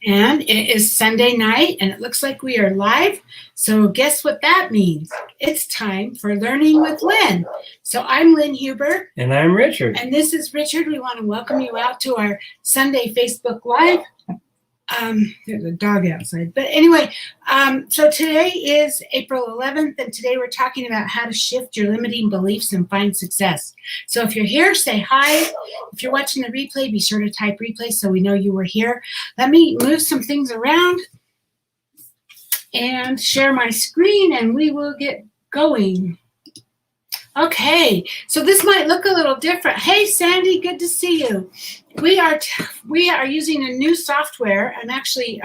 And it is Sunday night, and it looks like we are live. So guess what that means? It's time for Learning with Lynn. So I'm Lynn Huber. And I'm Richard. And this is Richard. We want to welcome you out to our Sunday Facebook Live. There's a dog outside. But anyway, so today is April 11th, and today we're talking about how to shift your limiting beliefs and find success. So if you're here, say hi. If you're watching the replay, be sure to type replay so we know you were here. Let me move some things around and share my screen, and we will get going. Okay, so this might look a little different. Hey, Sandy, good to see you. We are using a new software. I'm actually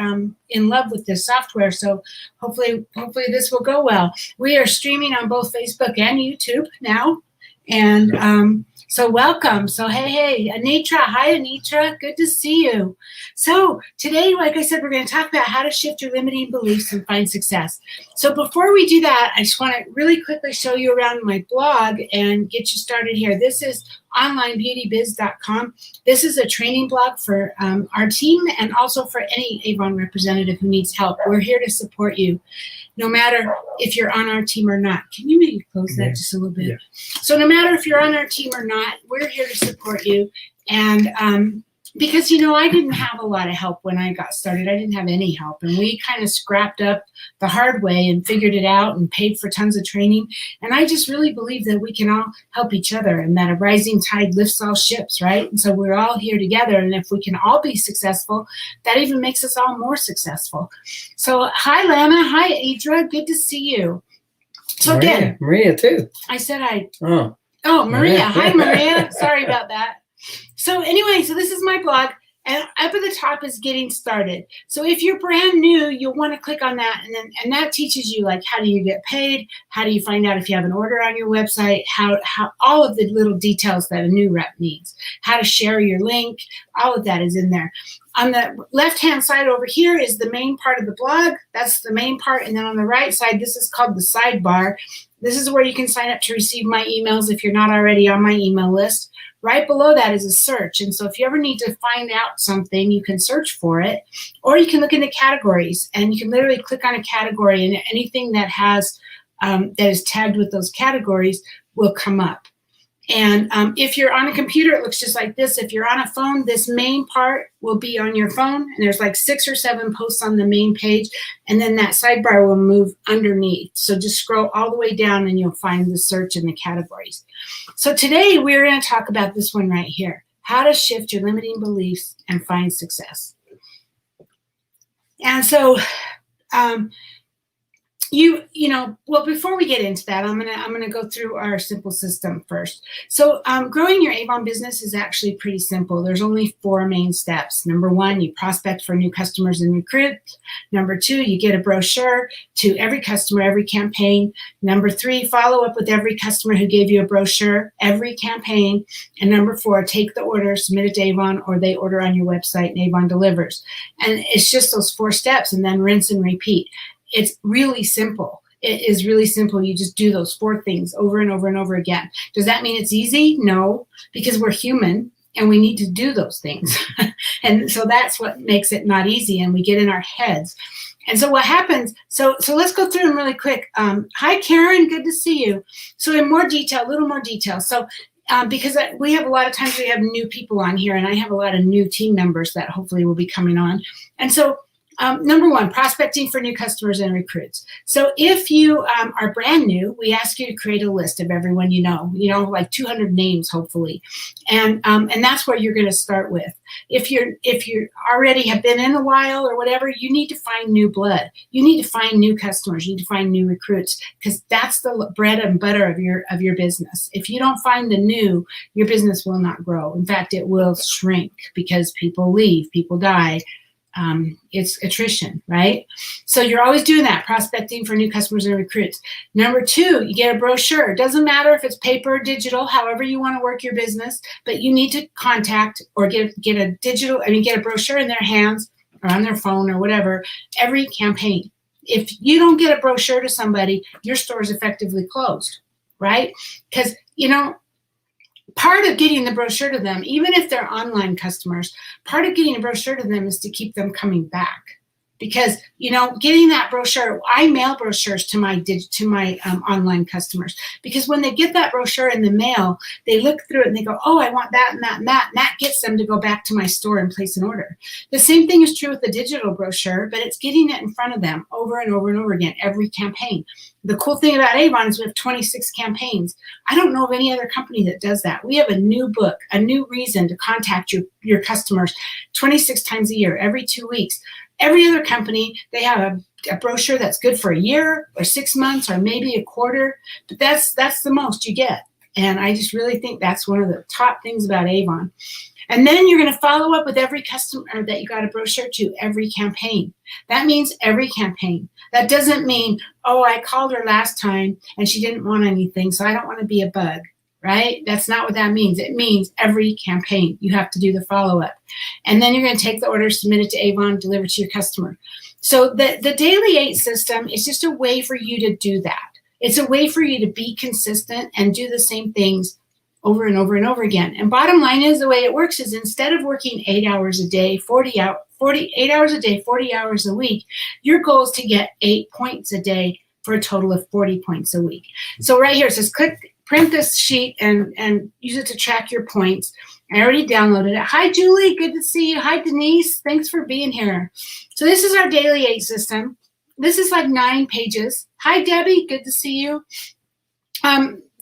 in love with this software, so hopefully this will go well. We are streaming on both Facebook and YouTube now, and so welcome. So hey, Anitra. Hi, Anitra. Good to see you. So today, like I said, we're going to talk about how to shift your limiting beliefs and find success. So before we do that, I just want to really quickly show you around my blog and get you started here. This is onlinebeautybiz.com. This is a training blog for our team and also for any Avon representative who needs help. We're here to support you, no matter if you're on our team or not. Can you maybe close that just a little bit? Yeah. So no matter if you're on our team or not, we're here to support you. And because, I didn't have a lot of help when I got started. I didn't have any help. And we kind of scrapped up the hard way and figured it out and paid for tons of training. And I just really believe that we can all help each other and that a rising tide lifts all ships, right? And so we're all here together. And if we can all be successful, that even makes us all more successful. So hi, Lana. Hi, Adra. Good to see you. So Maria too. I said hi. Oh, Maria. Hi, Maria. Sorry about that. So anyway, so this is my blog, and up at the top is getting started. So if you're brand new, you'll want to click on that, and that teaches you like how do you get paid, how do you find out if you have an order on your website, how all of the little details that a new rep needs, how to share your link, all of that is in there. On the left-hand side over here is the main part of the blog. That's the main part, and then on the right side, this is called the sidebar. This is where you can sign up to receive my emails if you're not already on my email list. Right below that is a search. And so if you ever need to find out something, you can search for it, or you can look into categories, and you can literally click on a category, and anything that has that is tagged with those categories will come up. And if you're on a computer, it looks just like this. If you're on a phone, this main part will be on your phone, and there's like 6 or 7 posts on the main page, and then that sidebar will move underneath. So just scroll all the way down, and you'll find the search and the categories. So today we're going to talk about this one right here, how to shift your limiting beliefs and find success. And so well, before we get into that, I'm gonna go through our simple system first. So growing your Avon business is actually pretty simple. There's only 4 main steps. Number 1, you prospect for new customers and recruit. Number 2, you get a brochure to every customer, every campaign. Number 3, follow up with every customer who gave you a brochure, every campaign. And number 4, take the order, submit it to Avon, or they order on your website and Avon delivers. And it's just those 4 steps, and then rinse and repeat. It's really simple. It is really simple. You just do those 4 things over and over and over again. Does that mean it's easy? No, because we're human and we need to do those things. And so that's what makes it not easy, and we get in our heads. And so what happens, so let's go through them really quick. Hi, Karen, good to see you. So in more detail, a little more detail. So because we have a lot of times we have new people on here, and I have a lot of new team members that hopefully will be coming on. And so number 1, prospecting for new customers and recruits. So if you are brand new, we ask you to create a list of everyone you know, like 200 names, hopefully. And that's where you're going to start with. If you already have been in a while or whatever, you need to find new blood. You need to find new customers. You need to find new recruits, because that's the bread and butter of your business. If you don't find the new, your business will not grow. In fact, it will shrink because people leave, people die. It's attrition, right? So you're always doing that, prospecting for new customers and recruits. Number 2, you get a brochure. It doesn't matter if it's paper or digital, however you want to work your business, but you need to contact or get a brochure in their hands or on their phone or whatever, every campaign. If you don't get a brochure to somebody, your store is effectively closed, right? Because, part of getting the brochure to them, even if they're online customers, part of getting a brochure to them is to keep them coming back. Because, you know, getting that brochure, I mail brochures to my online customers, because when they get that brochure in the mail, they look through it and they go, oh, I want that and that and that, and that gets them to go back to my store and place an order. The same thing is true with the digital brochure, but it's getting it in front of them over and over and over again, every campaign. The cool thing about Avon is we have 26 campaigns. I don't know of any other company that does that. We have a new book, a new reason to contact your customers 26 times a year, every 2 weeks. Every other company, they have a brochure that's good for a year or 6 months or maybe a quarter, but that's the most you get. And I just really think that's one of the top things about Avon. And then you're going to follow up with every customer that you got a brochure to, every campaign. That means every campaign. That doesn't mean, oh, I called her last time and she didn't want anything, so I don't want to be a bug. Right? That's not what that means. It means every campaign you have to do the follow-up. And then you're going to take the order, submit it to Avon, deliver to your customer. So the Daily 8 system is just a way for you to do that. It's a way for you to be consistent and do the same things over and over and over again. And bottom line is, the way it works is, instead of working 8 hours a day, 48 hours a day, 40 hours a week, your goal is to get 8 points a day for a total of 40 points a week. So right here it says print this sheet and use it to track your points. I already downloaded it. Hi, Julie. Good to see you. Hi, Denise. Thanks for being here. So this is our Daily 8 system. This is like 9 pages. Hi, Debbie. Good to see you.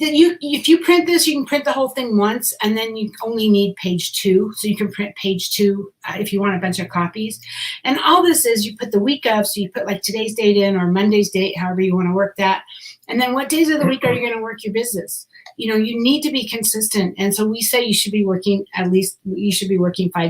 If you print this, you can print the whole thing once, and then you only need page 2. So you can print page 2 if you want a bunch of copies. And all this is, you put the week of, so you put like today's date in, or Monday's date, however you want to work that. And then what days of the week are you going to work your business? You know, you need to be consistent. And so we say you should be working 5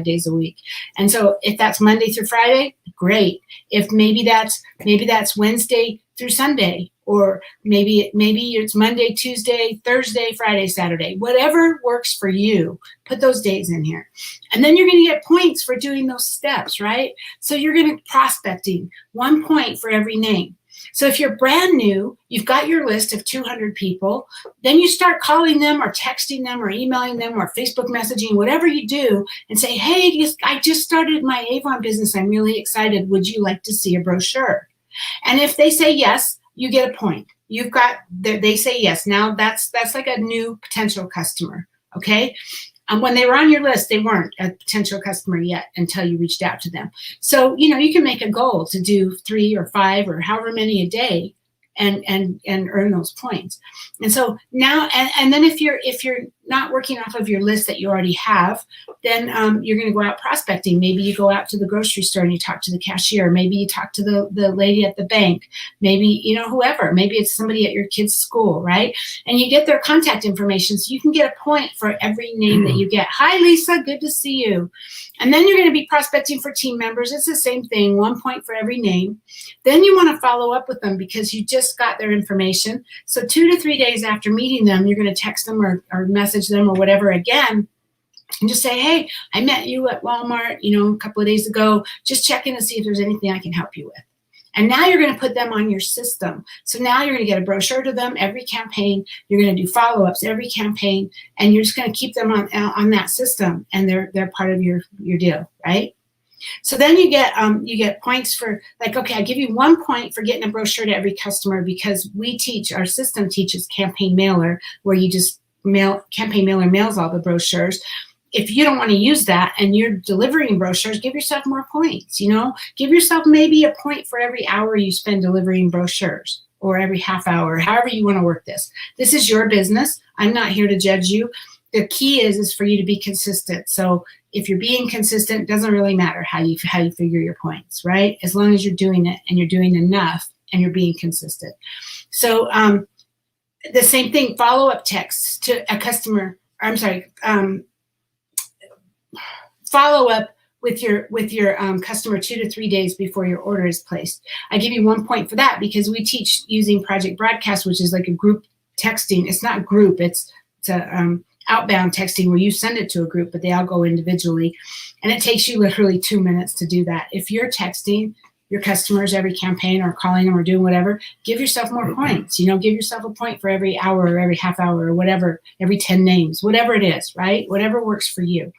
days a week. And so if that's Monday through Friday, great. If maybe that's Wednesday through Sunday, or maybe it's Monday, Tuesday, Thursday, Friday, Saturday, whatever works for you, put those days in here. And then you're going to get points for doing those steps, right? So you're going to prospecting 1 point for every name. So if you're brand new, you've got your list of 200 people, then you start calling them or texting them or emailing them or Facebook messaging, whatever you do, and say, hey, I just started my Avon business. I'm really excited. Would you like to see a brochure? And if they say yes, you get a point. They say yes. Now that's like a new potential customer, okay? When they were on your list, they weren't a potential customer yet until you reached out to them. So, you know, you can make a goal to do 3 or 5 or however many a day and earn those points. And so now, and then if you're not working off of your list that you already have, then you're going to go out prospecting. Maybe you go out to the grocery store and you talk to the cashier. Maybe you talk to the lady at the bank. Maybe, you know, whoever. Maybe it's somebody at your kid's school, right? And you get their contact information, so you can get a point for every name that you get. Hi, Lisa. Good to see you. And then you're going to be prospecting for team members. It's the same thing, 1 point for every name. Then you want to follow up with them because you just got their information. So 2 to 3 days after meeting them, you're going to text them or message them or whatever again, and just say, hey, I met you at Walmart, you know, a couple of days ago. Just checking to see if there's anything I can help you with. And now you're going to put them on your system. So now you're going to get a brochure to them every campaign. You're going to do follow-ups every campaign, and you're just going to keep them on that system, and they're part of your deal, right? So then you get points for, like, okay, I give you 1 point for getting a brochure to every customer, because our system teaches campaign mailer, where you just campaign mailer mails all the brochures. If you don't want to use that and you're delivering brochures, give yourself more points, you know? Give yourself maybe a point for every hour you spend delivering brochures, or every half hour, however you want to work this. This is your business. I'm not here to judge you. The key is for you to be consistent. So if you're being consistent, it doesn't really matter how you figure your points, right? As long as you're doing it and you're doing enough and you're being consistent. So the same thing, follow-up texts to a customer, follow up with your customer 2 to 3 days before your order is placed. I give you 1 point for that because we teach using Project Broadcast, which is like a group texting. It's not group, it's a outbound texting where you send it to a group, but they all go individually. And it takes you literally 2 minutes to do that. If you're texting, your customers every campaign or calling them or doing whatever, give yourself more points. Give yourself a point for every hour or every half hour or whatever, every 10 names, whatever it is, right? Whatever works for you.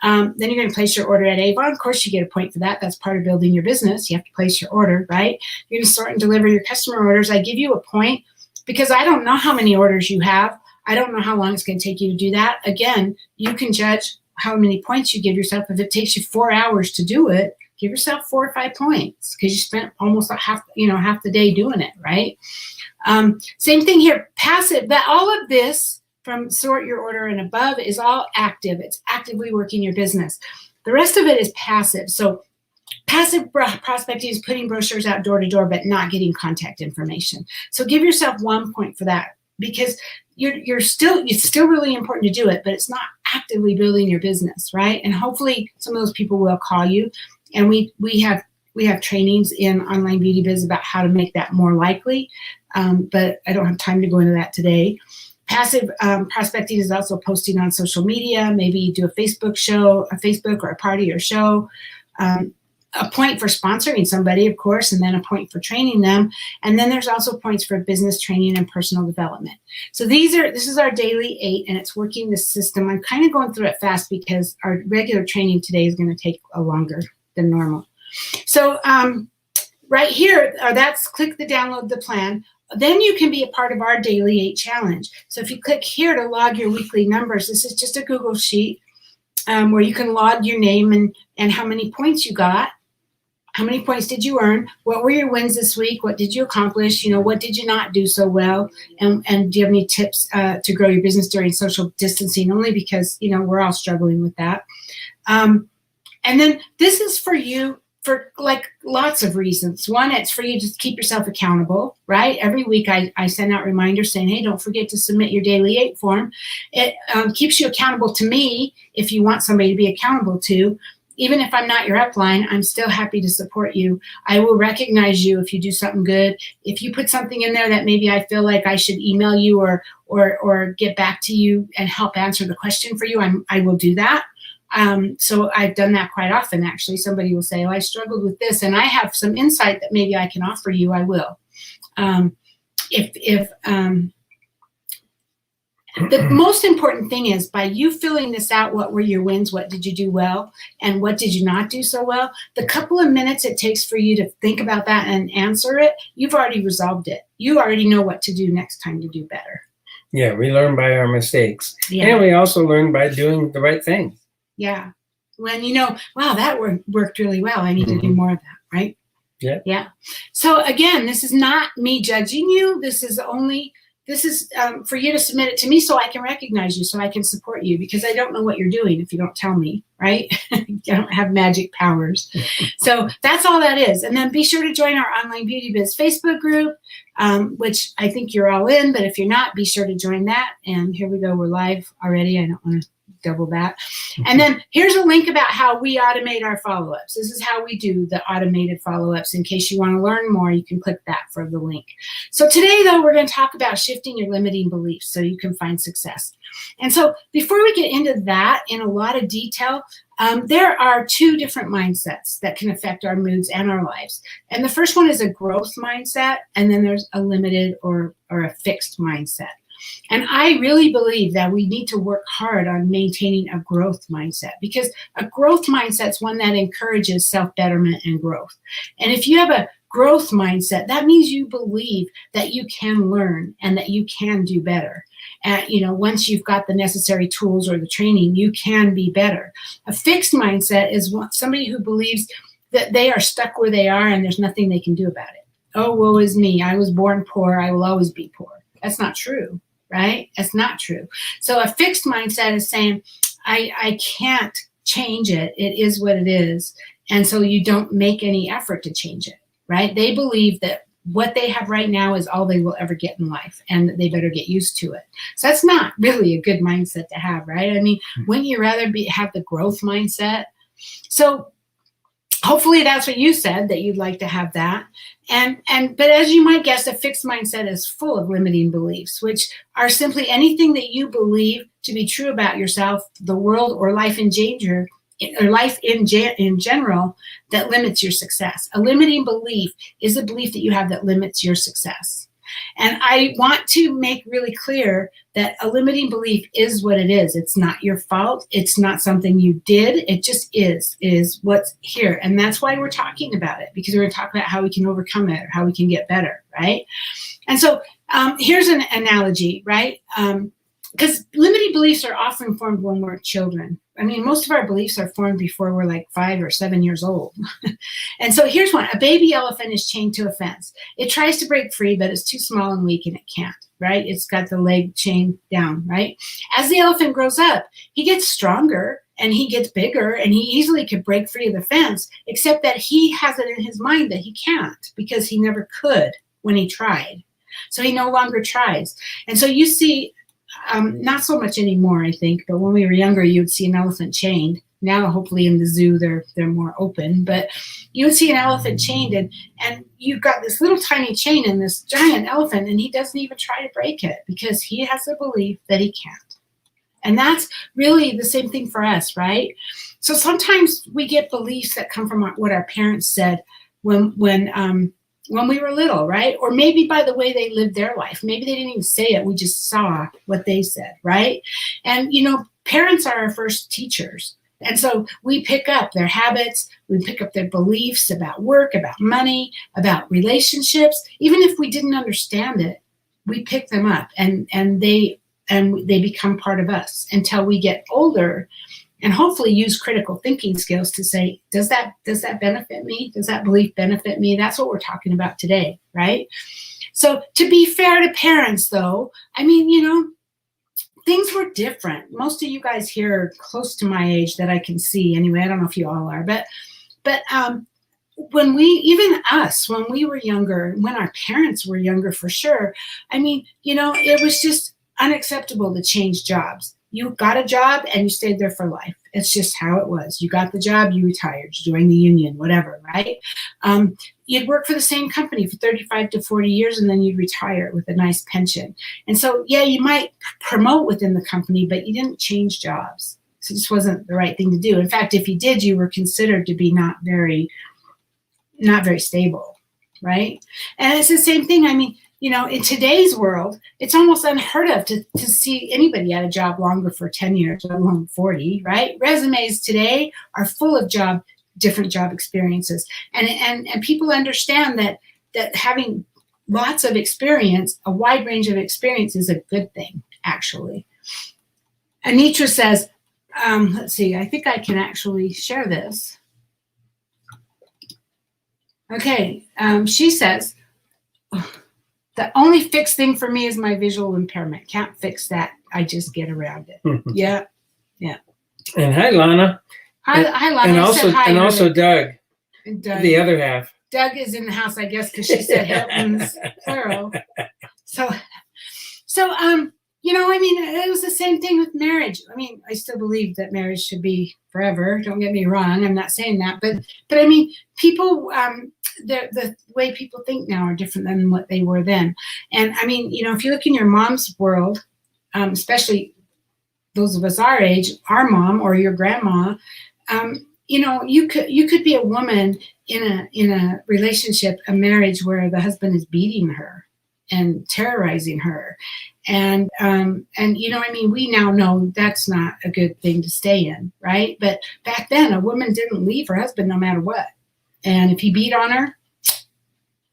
Then you're going to place your order at Avon. Of course, you get a point for that. That's part of building your business. You have to place your order, right? You're going to sort and deliver your customer orders. I give you a point because I don't know how many orders you have. I don't know how long it's going to take you to do that. Again, you can judge how many points you give yourself. If it takes you 4 hours to do it, give yourself 4 or 5 points because you spent almost half the day doing it, right? Same thing here, passive. But all of this from sort your order and above is all active. It's actively working your business. The rest of it is passive. So passive prospecting is putting brochures out door to door, but not getting contact information. So give yourself 1 point for that because it's still really important to do it, but it's not actively building your business, right? And hopefully some of those people will call you. And we have trainings in online beauty biz about how to make that more likely, but I don't have time to go into that today. Passive prospecting is also posting on social media. Maybe you do a Facebook or a party or show. A point for sponsoring somebody, of course, and then a point for training them. And then there's also points for business training and personal development. So this is our daily 8, and it's working this system. I'm kind of going through it fast because our regular training today is going to take longer than normal. So right here, click the download the plan. Then you can be a part of our daily 8 challenge. So if you click here to log your weekly numbers, this is just a Google sheet where you can log your name and how many points you got. How many points did you earn? What were your wins this week? What did you accomplish? What did you not do so well? And do you have any tips to grow your business during social distancing? Only because, we're all struggling with that. And then this is for you for lots of reasons. One, it's for you to keep yourself accountable, right? Every week I send out reminders saying, hey, don't forget to submit your daily 8 form. It keeps you accountable to me if you want somebody to be accountable to. Even if I'm not your upline, I'm still happy to support you. I will recognize you if you do something good. If you put something in there that maybe I feel like I should email you or get back to you and help answer the question for you, I will do that. So I've done that quite often, actually. Somebody will say, oh, I struggled with this, and I have some insight that maybe I can offer you, I will. The most important thing is by you filling this out, what were your wins, what did you do well, and what did you not do so well, the couple of minutes it takes for you to think about that and answer it, you've already resolved it. You already know what to do next time to do better. Yeah, we learn by our mistakes. Yeah. And we also learn by doing the right thing. Yeah. When wow, that worked really well. I need to do more of that, right? Yeah. Yeah. So again, this is not me judging you. This is for you to submit it to me so I can recognize you, so I can support you, because I don't know what you're doing if you don't tell me, right? I don't have magic powers. So that's all that is. And then be sure to join our Online Beauty Biz Facebook group, which I think you're all in, but if you're not, be sure to join that. And here we go. We're live already. I don't want to double that. And then here's a link about how we automate our follow-ups. This is how we do the automated follow-ups. In case you want to learn more, you can click that for the link. So today, though, we're going to talk about shifting your limiting beliefs so you can find success. And so before we get into that in a lot of detail, there are 2 different mindsets that can affect our moods and our lives. And the first one is a growth mindset, and then there's a limited or a fixed mindset. And I really believe that we need to work hard on maintaining a growth mindset, because a growth mindset is one that encourages self-betterment and growth. And if you have a growth mindset, that means you believe that you can learn and that you can do better. Once you've got the necessary tools or the training, you can be better. A fixed mindset is somebody who believes that they are stuck where they are and there's nothing they can do about it. Oh, woe is me. I was born poor. I will always be poor. That's not true. Right? That's not true. So a fixed mindset is saying, I can't change it. It is what it is. And so you don't make any effort to change it, right? They believe that what they have right now is all they will ever get in life, and that they better get used to it. So that's not really a good mindset to have, right? I mean, wouldn't you rather have the growth mindset? So hopefully that's what you said, that you'd like to have that. But as you might guess, a fixed mindset is full of limiting beliefs, which are simply anything that you believe to be true about yourself, the world, or life in danger or life in general that limits your success. A limiting belief is a belief that you have that limits your success. And I want to make really clear that a limiting belief is what it is. It's not your fault. It's not something you did. It just is what's here. And that's why we're talking about it, because we're going to talk about how we can overcome it, or how we can get better, right? And so here's an analogy, right? Because limiting beliefs are often formed when we're children. I mean, most of our beliefs are formed before we're like 5 or 7 years old. And so here's one. A baby elephant is chained to a fence. It tries to break free, but it's too small and weak and it can't, right? It's got the leg chained down, right? As the elephant grows up, he gets stronger and he gets bigger and he easily could break free of the fence, except that he has it in his mind that he can't because he never could when he tried. So he no longer tries. And so you see, not so much anymore, I think, but when we were younger, you would see an elephant chained. Now, hopefully in the zoo, they're more open, but you would see an elephant chained and you've got this little tiny chain in this giant elephant and he doesn't even try to break it because he has a belief that he can't. And that's really the same thing for us, right? So sometimes we get beliefs that come from what our parents said when we were little, right? Or maybe by the way they lived their life. Maybe they didn't even say it. We just saw what they said, right? And, parents are our first teachers. And so we pick up their habits. We pick up their beliefs about work, about money, about relationships. Even if we didn't understand it, we pick them up and they become part of us until we get older and hopefully use critical thinking skills to say, does that benefit me? Does that belief benefit me? That's what we're talking about today, right? So to be fair to parents, though, I mean, things were different. Most of you guys here are close to my age that I can see anyway. I don't know if you all are, but when when we were younger, when our parents were younger for sure, I mean, it was just unacceptable to change jobs. You got a job and you stayed there for life. It's just how it was. You got the job, you retired, you joined the union, whatever, right? You'd work for the same company for 35 to 40 years and then you'd retire with a nice pension. And so, yeah, you might promote within the company, but you didn't change jobs. So it just wasn't the right thing to do. In fact, if you did, you were considered to be not very stable, right? And it's the same thing. I mean, in today's world, it's almost unheard of to see anybody at a job longer for 10 years, let alone 40, right? Resumes today are full of different job experiences. And people understand that having lots of experience, a wide range of experience is a good thing, actually. Anitra says, let's see, I think I can actually share this. Okay, she says, the only fixed thing for me is my visual impairment. Can't fix that. I just get around it. Yeah. And hi, Lana. Hi, Lana. And also Doug. And Doug. The other half. Doug is in the house, I guess, because she said Hilton's plural. So, I mean, it was the same thing with marriage. I mean, I still believe that marriage should be forever. Don't get me wrong. I'm not saying that, but I mean, people. The way people think now are different than what they were then. And I mean, if you look in your mom's world, especially those of us our age, our mom or your grandma, you could be a woman in a relationship, a marriage where the husband is beating her and terrorizing her. And I mean, we now know that's not a good thing to stay in, right? But back then, a woman didn't leave her husband no matter what. And if he beat on her,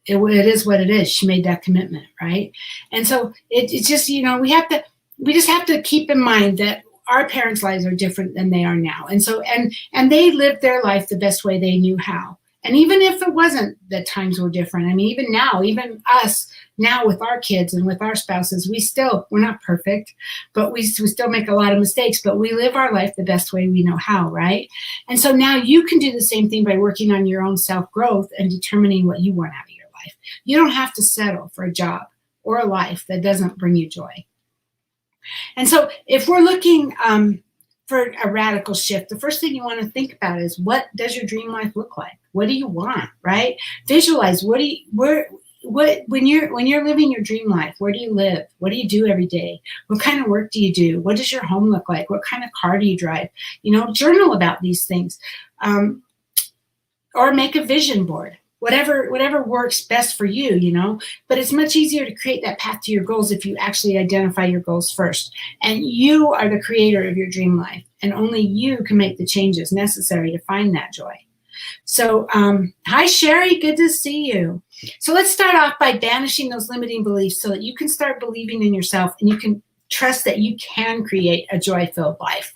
it is what it is. She made that commitment, right? And so it's just, we just have to keep in mind that our parents' lives are different than they are now. And so, and they lived their life the best way they knew how. And even if it wasn't that times were different, I mean, even now, even us now with our kids and with our spouses, we're not perfect, but we still make a lot of mistakes, but we live our life the best way we know how, right? And so now you can do the same thing by working on your own self-growth and determining what you want out of your life. You don't have to settle for a job or a life that doesn't bring you joy. And so if we're looking for a radical shift, the first thing you want to think about is, what does your dream life look like? What do you want, right? Visualize, what when you're living your dream life, where do you live? What do you do every day? What kind of work do you do? What does your home look like? What kind of car do you drive? Journal about these things, or make a vision board. Whatever works best for you, but it's much easier to create that path to your goals if you actually identify your goals first. And you are the creator of your dream life, and only you can make the changes necessary to find that joy. So, hi, Sherry, good to see you. So let's start off by banishing those limiting beliefs so that you can start believing in yourself and you can trust that you can create a joy-filled life.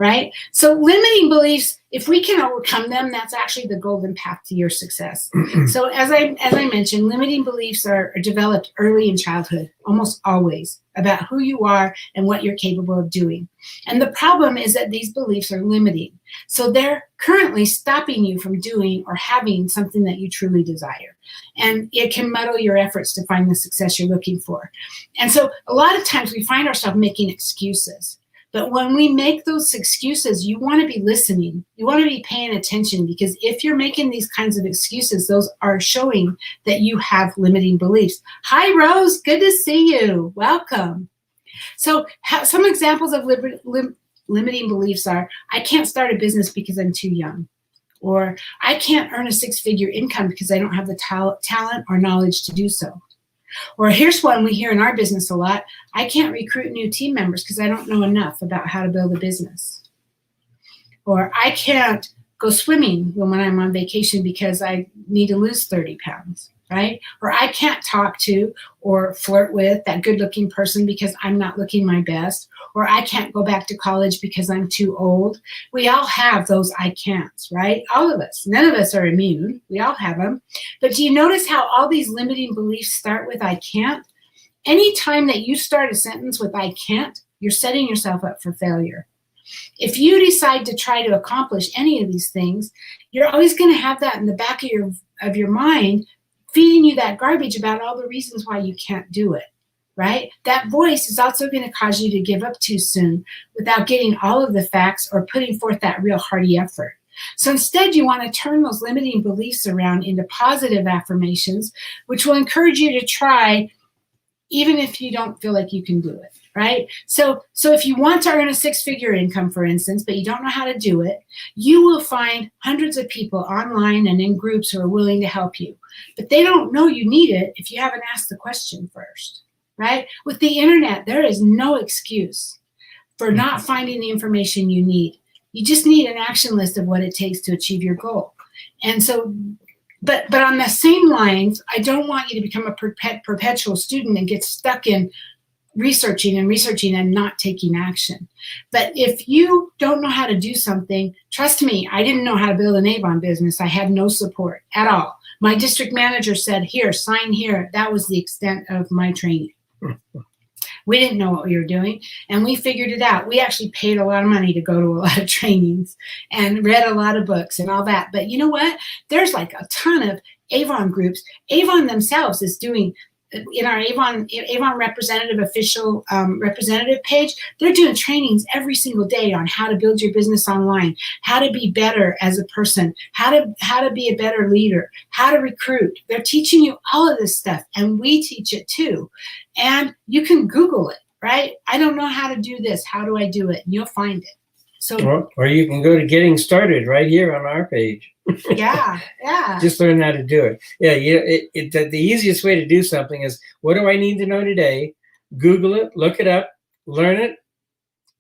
Right? So limiting beliefs, if we can overcome them, that's actually the golden path to your success. So as I mentioned, limiting beliefs are developed early in childhood, almost always, about who you are and what you're capable of doing. And the problem is that these beliefs are limiting. So they're currently stopping you from doing or having something that you truly desire. And it can muddle your efforts to find the success you're looking for. And so a lot of times we find ourselves making excuses. But when we make those excuses, you want to be listening. You want to be paying attention, because if you're making these kinds of excuses, those are showing that you have limiting beliefs. Hi, Rose. Good to see you. Welcome. So some examples of limiting beliefs are, I can't start a business because I'm too young. Or I can't earn a six-figure income because I don't have the talent or knowledge to do so. Or here's one we hear in our business a lot. I can't recruit new team members because I don't know enough about how to build a business. Or I can't go swimming when I'm on vacation because I need to lose 30 pounds, right? Or I can't talk to or flirt with that good-looking person because I'm not looking my best. Or I can't go back to college because I'm too old. We all have those I can'ts, right? All of us. None of us are immune. We all have them. But do you notice how all these limiting beliefs start with I can't? Anytime that you start a sentence with I can't, you're setting yourself up for failure. If you decide to try to accomplish any of these things, you're always going to have that in the back of your mind, feeding you that garbage about all the reasons why you can't do it. Right? That voice is also going to cause you to give up too soon without getting all of the facts or putting forth that real hearty effort. So instead, you want to turn those limiting beliefs around into positive affirmations, which will encourage you to try even if you don't feel like you can do it. Right? So if you want to earn a six-figure income, for instance, but you don't know how to do it, you will find hundreds of people online and in groups who are willing to help you. But they don't know you need it if you haven't asked the question first. Right? With the internet, there is no excuse for not finding the information you need. You just need an action list of what it takes to achieve your goal. And so, but on the same lines, I don't want you to become a perpetual student and get stuck in researching and not taking action. But if you don't know how to do something, trust me, I didn't know how to build an Avon business. I had no support at all. My district manager said, here, sign here. That was the extent of my training. We didn't know what we were doing, and we figured it out. We actually paid a lot of money to go to a lot of trainings and read a lot of books and all that. But you know what? There's like a ton of Avon groups. Avon themselves is doing, in our Avon representative official representative page, they're doing trainings every single day on how to build your business online, how to be better as a person, how to be a better leader, how to recruit. They're teaching you all of this stuff, and we teach it too. And you can Google it, right? I don't know how to do this. How do I do it? And you'll find it. So, or you can go to Getting Started right here on our page. Yeah. Just learn how to do it. Yeah, the easiest way to do something is, what do I need to know today? Google it, look it up, learn it,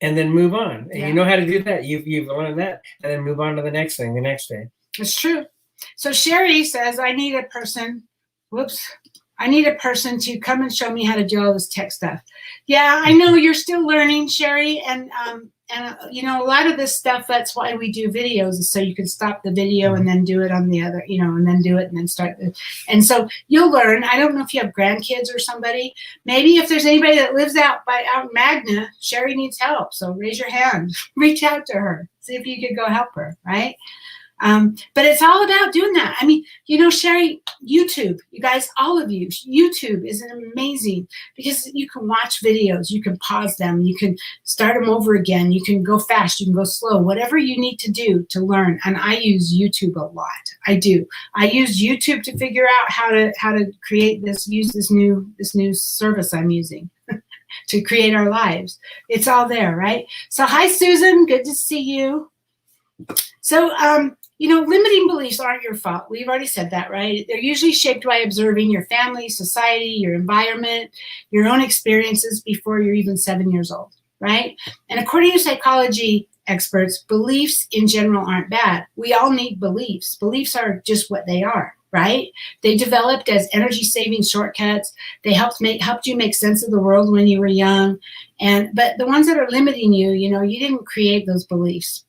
and then move on. And you know how to do that. You've learned that, and then move on to the next thing the next day. It's true. So Sherry says, I need a person to come and show me how to do all this tech stuff. Yeah, I know you're still learning, Sherry, and a lot of this stuff, that's why we do videos, is so you can stop the video and then do it on the other, and then do it and then start. And so you'll learn. I don't know if you have grandkids or somebody. Maybe if there's anybody that lives out Magna, Sherry needs help. So raise your hand, reach out to her, see if you could go help her, right? But it's all about doing that. I mean, Sherry, YouTube, you guys, all of you, YouTube is amazing because you can watch videos, you can pause them, you can start them over again, you can go fast, you can go slow, whatever you need to do to learn. And I use YouTube a lot. I do. I use YouTube to figure out how to create use this new service I'm using to create our lives. It's all there, right? So hi, Susan, good to see you. So, limiting beliefs aren't your fault. We've already said that, right? They're usually shaped by observing your family, society, your environment, your own experiences before you're even 7 years old, right? And according to psychology experts, beliefs in general aren't bad. We all need beliefs. Beliefs are just what they are, right? They developed as energy-saving shortcuts. They helped you make sense of the world when you were young. But the ones that are limiting you, you didn't create those beliefs.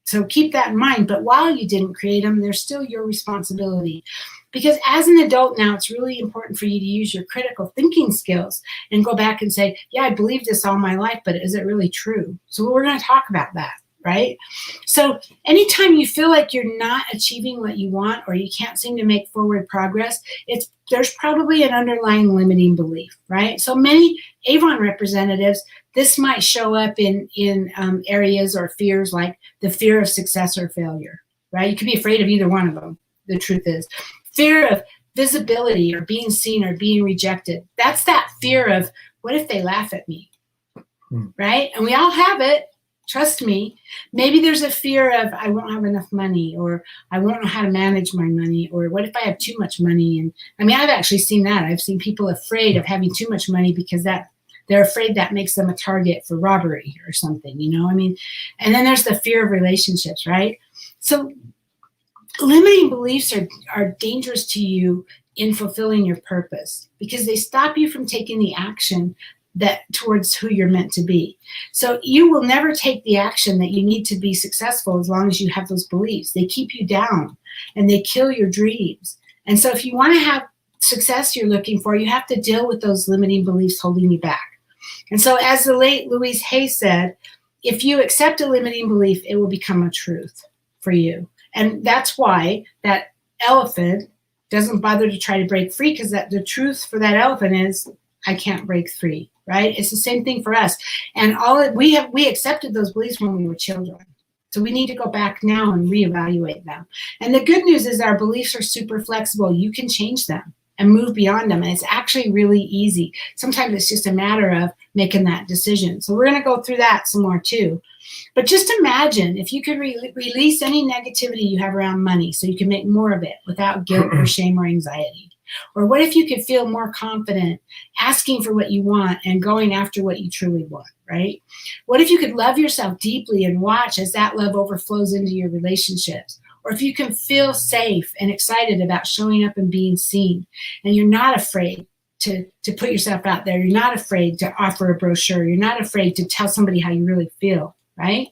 So keep that in mind. But while you didn't create them, they're still your responsibility. Because as an adult now, it's really important for you to use your critical thinking skills and go back and say, yeah, I believed this all my life, but is it really true? So we're going to talk about that, right? So anytime you feel like you're not achieving what you want or you can't seem to make forward progress, there's probably an underlying limiting belief, right? So many Avon representatives, this might show up in areas or fears like the fear of success or failure, right? You could be afraid of either one of them, the truth is. Fear of visibility or being seen or being rejected. That's that fear of, what if they laugh at me, right? And we all have it. Trust me. Maybe there's a fear of, I won't have enough money, or I won't know how to manage my money, or what if I have too much money? And I mean, I've actually seen that. I've seen people afraid of having too much money because they're afraid that makes them a target for robbery or something, I mean, and then there's the fear of relationships, right? So limiting beliefs are dangerous to you in fulfilling your purpose because they stop you from taking the action towards who you're meant to be. So you will never take the action that you need to be successful as long as you have those beliefs. They keep you down and they kill your dreams. And so if you want to have success you're looking for, you have to deal with those limiting beliefs holding you back. And so as the late Louise Hay said, if you accept a limiting belief, it will become a truth for you. And that's why that elephant doesn't bother to try to break free, because the truth for that elephant is, I can't break free, right? It's the same thing for us. And we accepted those beliefs when we were children. So we need to go back now and reevaluate them. And the good news is our beliefs are super flexible. You can change them and move beyond them. And it's actually really easy. Sometimes it's just a matter of making that decision. So we're going to go through that some more too. But just imagine if you could release any negativity you have around money so you can make more of it without guilt or shame or anxiety. Or what if you could feel more confident asking for what you want and going after what you truly want, right? What if you could love yourself deeply and watch as that love overflows into your relationships? Or if you can feel safe and excited about showing up and being seen, and you're not afraid to put yourself out there. You're not afraid to offer a brochure. You're not afraid to tell somebody how you really feel, right?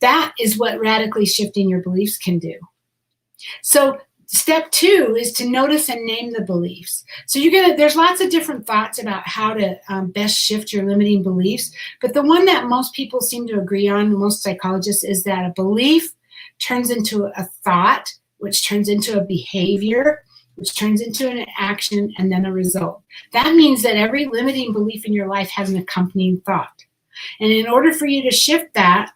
That is what radically shifting your beliefs can do. So step 2 is to notice and name the beliefs. So there's lots of different thoughts about how to best shift your limiting beliefs. But the one that most people seem to agree on, most psychologists, is that a belief turns into a thought, which turns into a behavior, which turns into an action, and then a result. That means that every limiting belief in your life has an accompanying thought. And in order for you to shift that,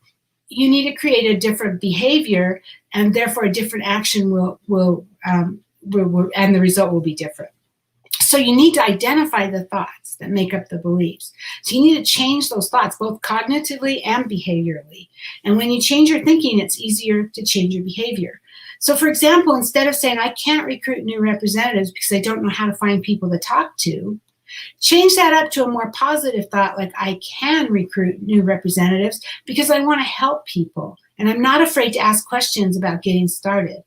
you need to create a different behavior, and therefore a different action will and the result will be different. So you need to identify the thoughts that make up the beliefs. So you need to change those thoughts, both cognitively and behaviorally. And when you change your thinking, it's easier to change your behavior. So for example, instead of saying, I can't recruit new representatives because I don't know how to find people to talk to, change that up to a more positive thought, like I can recruit new representatives because I want to help people. And I'm not afraid to ask questions about getting started.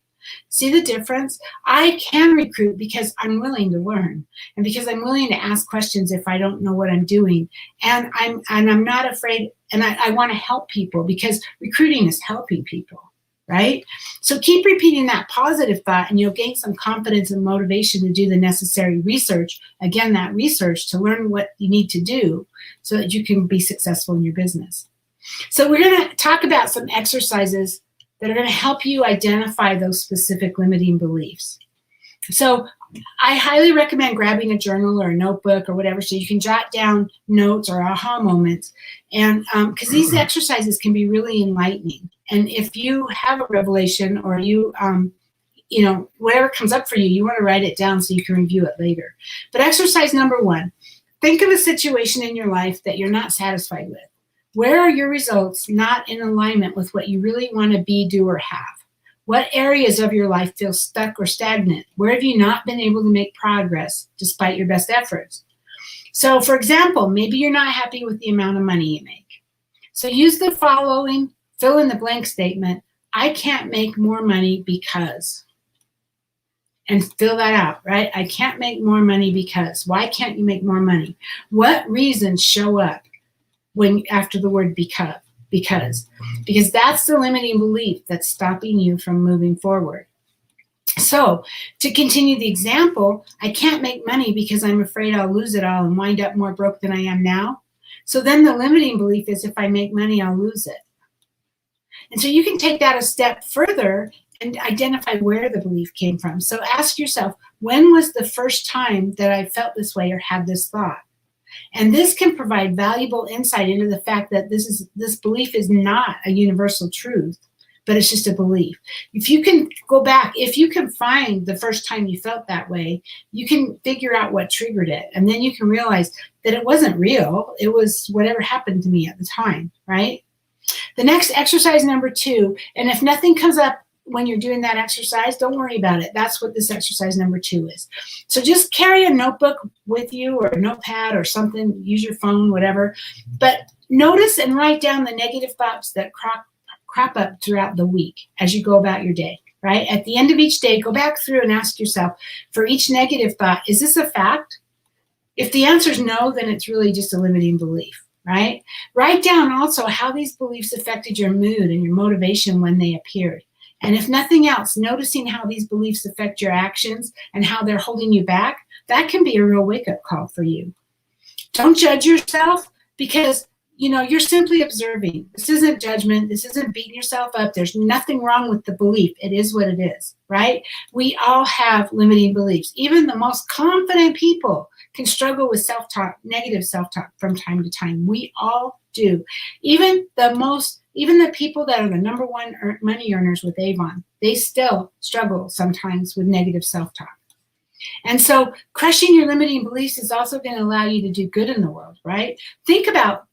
See the difference? I can recruit because I'm willing to learn, and because I'm willing to ask questions if I don't know what I'm doing. And I'm not afraid, and I want to help people because recruiting is helping people, right? So keep repeating that positive thought, and you'll gain some confidence and motivation to do the necessary research. Again, that research to learn what you need to do so that you can be successful in your business. So we're going to talk about some exercises that are going to help you identify those specific limiting beliefs. So I highly recommend grabbing a journal or a notebook or whatever so you can jot down notes or aha moments. And because these exercises can be really enlightening. And if you have a revelation or you whatever comes up for you, you want to write it down so you can review it later. But exercise number 1, think of a situation in your life that you're not satisfied with. Where are your results not in alignment with what you really want to be, do, or have? What areas of your life feel stuck or stagnant? Where have you not been able to make progress despite your best efforts? So, for example, maybe you're not happy with the amount of money you make. So use the following fill in the blank statement. I can't make more money because. And fill that out, right? I can't make more money because. Why can't you make more money? What reasons show up when after the word because? Because that's the limiting belief that's stopping you from moving forward. So to continue the example, I can't make money because I'm afraid I'll lose it all and wind up more broke than I am now. So then the limiting belief is if I make money, I'll lose it. And so you can take that a step further and identify where the belief came from. So ask yourself, when was the first time that I felt this way or had this thought? And this can provide valuable insight into the fact that this belief is not a universal truth, but it's just a belief. If you can go back, if you can find the first time you felt that way, you can figure out what triggered it. And then you can realize that it wasn't real. It was whatever happened to me at the time, right? The next exercise number 2, and if nothing comes up when you're doing that exercise, don't worry about it. That's what this exercise number 2 is. So just carry a notebook with you or a notepad or something, use your phone, whatever. But notice and write down the negative thoughts that crop up throughout the week as you go about your day, right? At the end of each day, go back through and ask yourself, for each negative thought, is this a fact? If the answer is no, then it's really just a limiting belief, right? Write down also how these beliefs affected your mood and your motivation when they appeared. And if nothing else, noticing how these beliefs affect your actions and how they're holding you back, that can be a real wake-up call for you. Don't judge yourself because, you're simply observing. This isn't judgment. This isn't beating yourself up. There's nothing wrong with the belief. It is what it is, right? We all have limiting beliefs. Even the most confident people can struggle with self-talk, negative self-talk from time to time. We all do. Even the people that are the number 1 money earners with Avon, they still struggle sometimes with negative self-talk. And so crushing your limiting beliefs is also going to allow you to do good in the world, right? Think about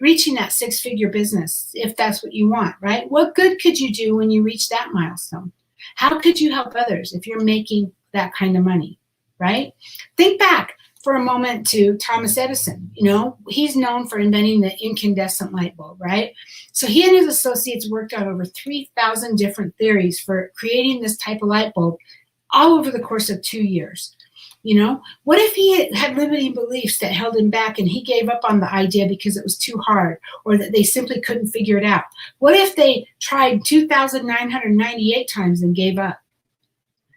reaching that 6-figure business if that's what you want, right? What good could you do when you reach that milestone? How could you help others if you're making that kind of money, right? Think back for a moment to Thomas Edison. He's known for inventing the incandescent light bulb, right? So he and his associates worked on over 3,000 different theories for creating this type of light bulb all over the course of 2 years. What if he had limiting beliefs that held him back and he gave up on the idea because it was too hard or that they simply couldn't figure it out? What if they tried 2,998 times and gave up?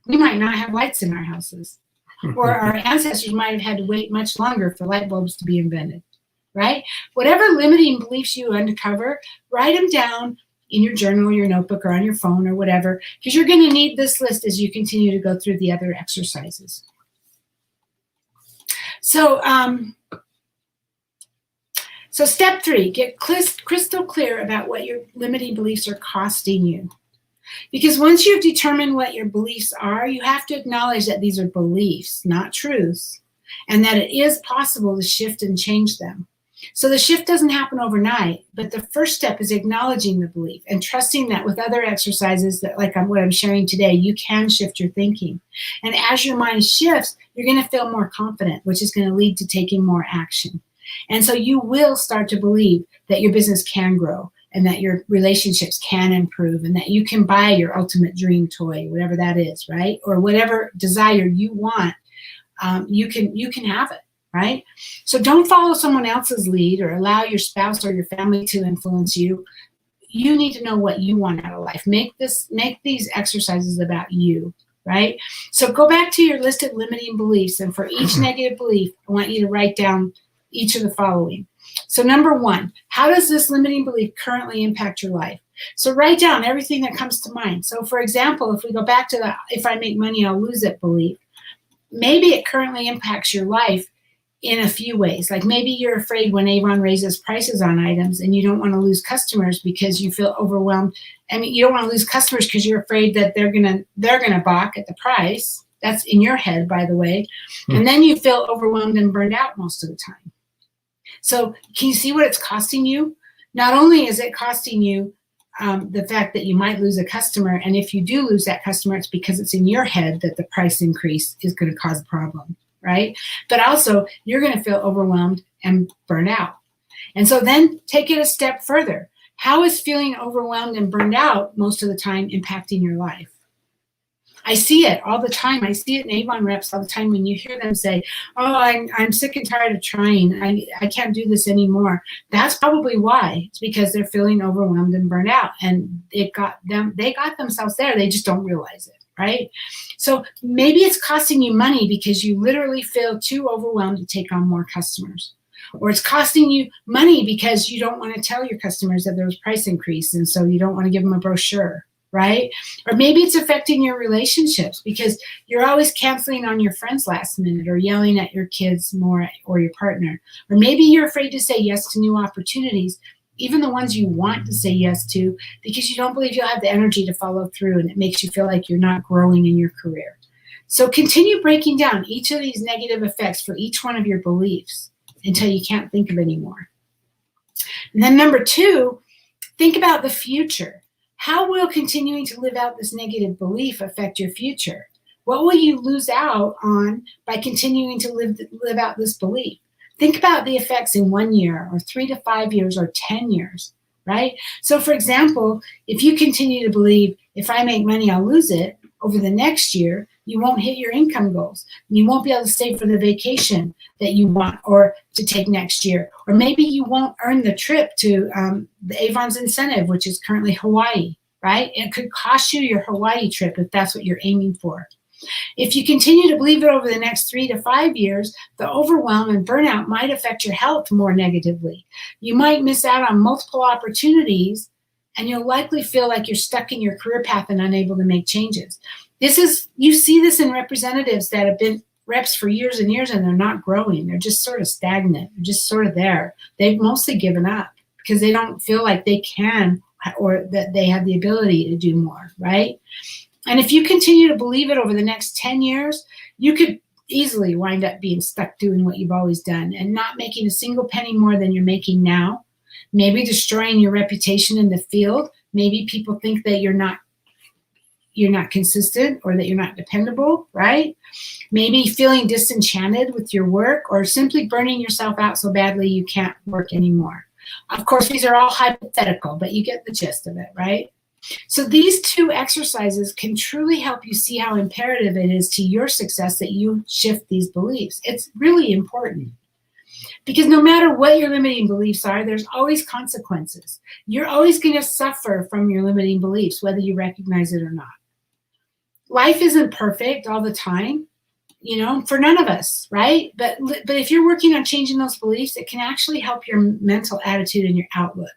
We might not have lights in our houses. Or our ancestors might have had to wait much longer for light bulbs to be invented, right? Whatever limiting beliefs you uncover, write them down in your journal, your notebook, or on your phone or whatever, because you're going to need this list as you continue to go through the other exercises. So, so step 3, get crystal clear about what your limiting beliefs are costing you. Because once you've determined what your beliefs are, you have to acknowledge that these are beliefs, not truths, and that it is possible to shift and change them. So the shift doesn't happen overnight, but the first step is acknowledging the belief and trusting that with other exercises that, like what I'm sharing today, you can shift your thinking. And as your mind shifts, you're going to feel more confident, which is going to lead to taking more action. And so you will start to believe that your business can grow and that your relationships can improve and that you can buy your ultimate dream toy, whatever that is, right? Or whatever desire you want, you can have it, right? So don't follow someone else's lead or allow your spouse or your family to influence you. You need to know what you want out of life. Make these exercises about you, right? So go back to your list of limiting beliefs, and for each negative belief, I want you to write down each of the following. So number 1, how does this limiting belief currently impact your life? So write down everything that comes to mind. So for example, if we go back to the if I make money, I'll lose it belief, maybe it currently impacts your life in a few ways. Like maybe you're afraid when Avon raises prices on items and you don't want to lose customers because you feel overwhelmed. I mean, you don't want to lose customers because you're afraid that they're gonna balk at the price. That's in your head, by the way. And then you feel overwhelmed and burned out most of the time. So can you see what it's costing you? Not only is it costing you the fact that you might lose a customer, and if you do lose that customer, it's because it's in your head that the price increase is going to cause a problem, right? But also, you're going to feel overwhelmed and burned out. And so then take it a step further. How is feeling overwhelmed and burned out most of the time impacting your life? I see it all the time. I see it in Avon reps all the time when you hear them say, oh, I'm sick and tired of trying. I can't do this anymore. That's probably why. It's because they're feeling overwhelmed and burned out. And they got themselves there. They just don't realize it, right? So maybe it's costing you money because you literally feel too overwhelmed to take on more customers. Or it's costing you money because you don't want to tell your customers that there was price increase, and so you don't want to give them a brochure. Right? Or maybe it's affecting your relationships because you're always canceling on your friends last minute or yelling at your kids more or your partner. Or maybe you're afraid to say yes to new opportunities, even the ones you want to say yes to, because you don't believe you'll have the energy to follow through, and it makes you feel like you're not growing in your career. So continue breaking down each of these negative effects for each one of your beliefs until you can't think of any more. And then number 2, think about the future. How will continuing to live out this negative belief affect your future? What will you lose out on by continuing to live out this belief? Think about the effects in 1 year or 3 to 5 years or 10 years, right? So for example, if you continue to believe, if I make money, I'll lose it, over the next year, you won't hit your income goals. You won't be able to save for the vacation that you want or to take next year. Or maybe you won't earn the trip to the Avon's incentive, which is currently Hawaii, right? It could cost you your Hawaii trip if that's what you're aiming for. If you continue to believe it over the next 3 to 5 years, the overwhelm and burnout might affect your health more negatively. You might miss out on multiple opportunities, and you'll likely feel like you're stuck in your career path and unable to make changes. You see this in representatives that have been reps for years and years, and they're not growing. They're just sort of stagnant. They're just sort of there. They've mostly given up because they don't feel like they can or that they have the ability to do more, right? And if you continue to believe it over the next 10 years, you could easily wind up being stuck doing what you've always done and not making a single penny more than you're making now. Maybe destroying your reputation in the field. Maybe people think that you're not consistent or that you're not dependable, right? Maybe feeling disenchanted with your work or simply burning yourself out so badly you can't work anymore. Of course, these are all hypothetical, but you get the gist of it, right? So these 2 exercises can truly help you see how imperative it is to your success that you shift these beliefs. It's really important. Because no matter what your limiting beliefs are, there's always consequences. You're always going to suffer from your limiting beliefs, whether you recognize it or not. Life isn't perfect all the time, for none of us, right? But if you're working on changing those beliefs, it can actually help your mental attitude and your outlook.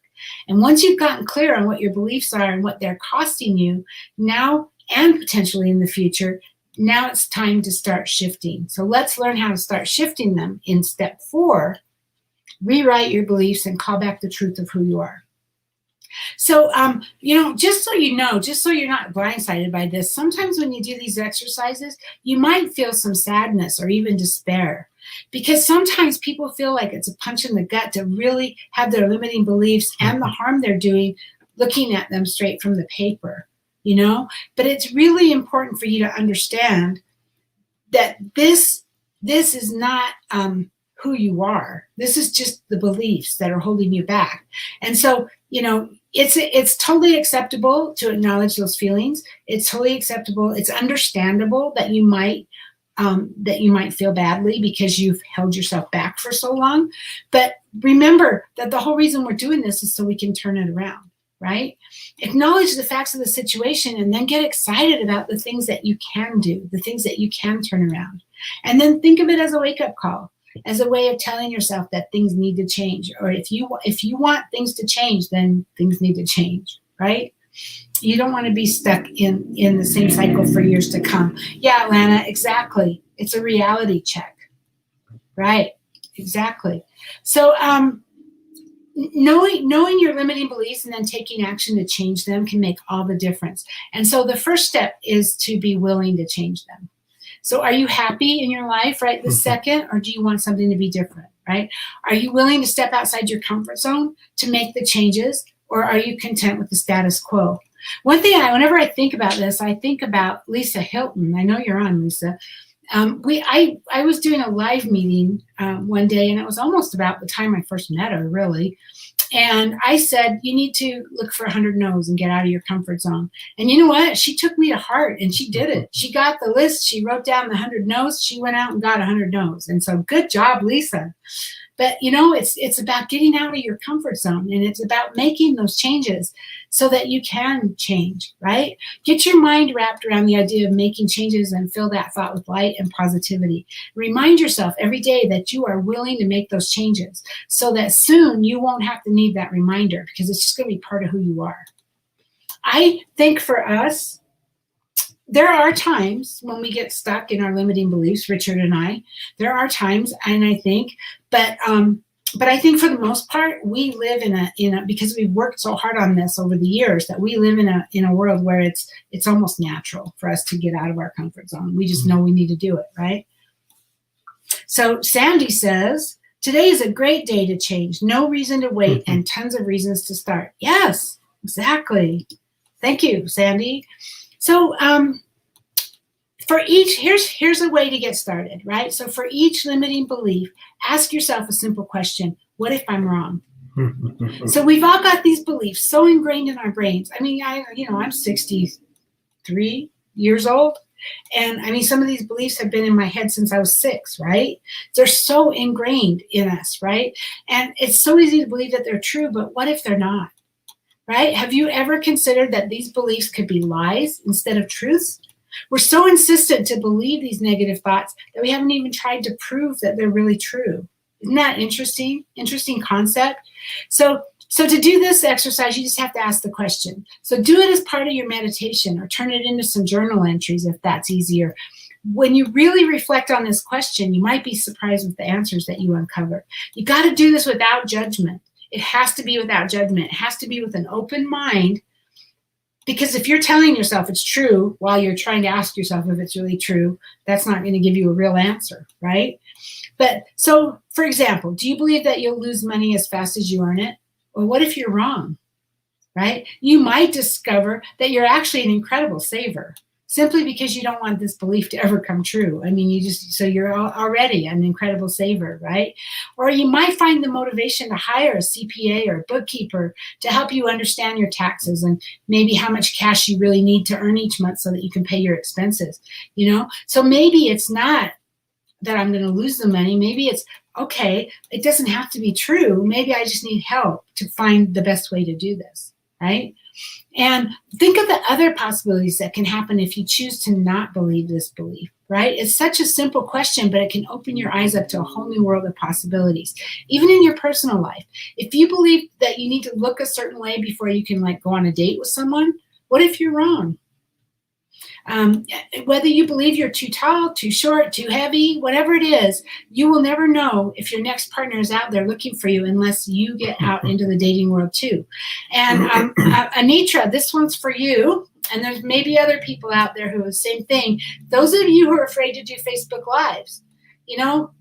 And once you've gotten clear on what your beliefs are and what they're costing you now and potentially in the future, now it's time to start shifting. So let's learn how to start shifting them in step 4. Rewrite your beliefs and call back the truth of who you are. So, just so you know, just so you're not blindsided by this, sometimes when you do these exercises, you might feel some sadness or even despair. Because sometimes people feel like it's a punch in the gut to really have their limiting beliefs and the harm they're doing looking at them straight from the paper, But it's really important for you to understand that this is not who you are. This is just the beliefs that are holding you back. And so, it's totally acceptable to acknowledge those feelings. It's totally acceptable. It's understandable that you might feel badly because you've held yourself back for so long. But remember that the whole reason we're doing this is so we can turn it around, right? Acknowledge the facts of the situation and then get excited about the things that you can do, the things that you can turn around. And then think of it as a wake-up call, as a way of telling yourself that things need to change. Or if you want things to change, then things need to change, right? You don't want to be stuck in the same cycle for years to come. Yeah, Lana, exactly. It's a reality check, right? Exactly. So knowing your limiting beliefs and then taking action to change them can make all the difference. And so the first step is to be willing to change them. So are you happy in your life right this second, or do you want something to be different, right? Are you willing to step outside your comfort zone to make the changes, or are you content with the status quo? One thing, whenever I think about this, I think about Lisa Hilton. I know you're on, Lisa. I was doing a live meeting one day, and it was almost about the time I first met her, really. And I said, you need to look for 100 no's and get out of your comfort zone. And you know what? She took me to heart, and she did it. She got the list. She wrote down the 100 no's. She went out and got 100 no's. And so good job, Lisa. But, you know, it's about getting out of your comfort zone, and it's about making those changes so that you can change, right? Get your mind wrapped around the idea of making changes and fill that thought with light and positivity. Remind yourself every day that you are willing to make those changes so that soon you won't have to need that reminder, because it's just going to be part of who you are. I think for us, there are times when we get stuck in our limiting beliefs, Richard and I. There are times, and I think, but I think for the most part, we live in a because we've worked so hard on this over the years, that we live in a world where it's almost natural for us to get out of our comfort zone. We just know we need to do it, right? So Sandy says, today is a great day to change. No reason to wait, and tons of reasons to start. Yes, exactly. Thank you, Sandy. So for each, here's a way to get started, right? So for each limiting belief, ask yourself a simple question. What if I'm wrong? So we've all got these beliefs so ingrained in our brains. I mean, I'm 63 years old. And I mean, some of these beliefs have been in my head since I was 6, right? They're so ingrained in us, right? And it's so easy to believe that they're true, but what if they're not, right? Have you ever considered that these beliefs could be lies instead of truths? We're so insistent to believe these negative thoughts that we haven't even tried to prove that they're really true. Isn't that interesting? Interesting concept. So to do this exercise, you just have to ask the question. So do it as part of your meditation, or turn it into some journal entries if that's easier. When you really reflect on this question, you might be surprised with the answers that you uncover. You got to do this without judgment. It has to be without judgment. It has to be with an open mind. Because if you're telling yourself it's true while you're trying to ask yourself if it's really true, that's not going to give you a real answer, right? But so, for example, do you believe that you'll lose money as fast as you earn it? Or what if you're wrong, right? You might discover that you're actually an incredible saver, simply because you don't want this belief to ever come true. I mean, so you're already an incredible saver, right? Or you might find the motivation to hire a CPA or a bookkeeper to help you understand your taxes and maybe how much cash you really need to earn each month so that you can pay your expenses, you know? So maybe it's not that I'm going to lose the money. Maybe it's, okay, it doesn't have to be true. Maybe I just need help to find the best way to do this, right? And think of the other possibilities that can happen if you choose to not believe this belief, right? It's such a simple question, but it can open your eyes up to a whole new world of possibilities, even in your personal life. If you believe that you need to look a certain way before you can go on a date with someone, what if you're wrong? Whether you believe you're too tall, too short, too heavy, whatever it is, you will never know if your next partner is out there looking for you unless you get out into the dating world too. And Anitra, this one's for you. And there's maybe other people out there who are the same thing. Those of you who are afraid to do Facebook Lives, you know,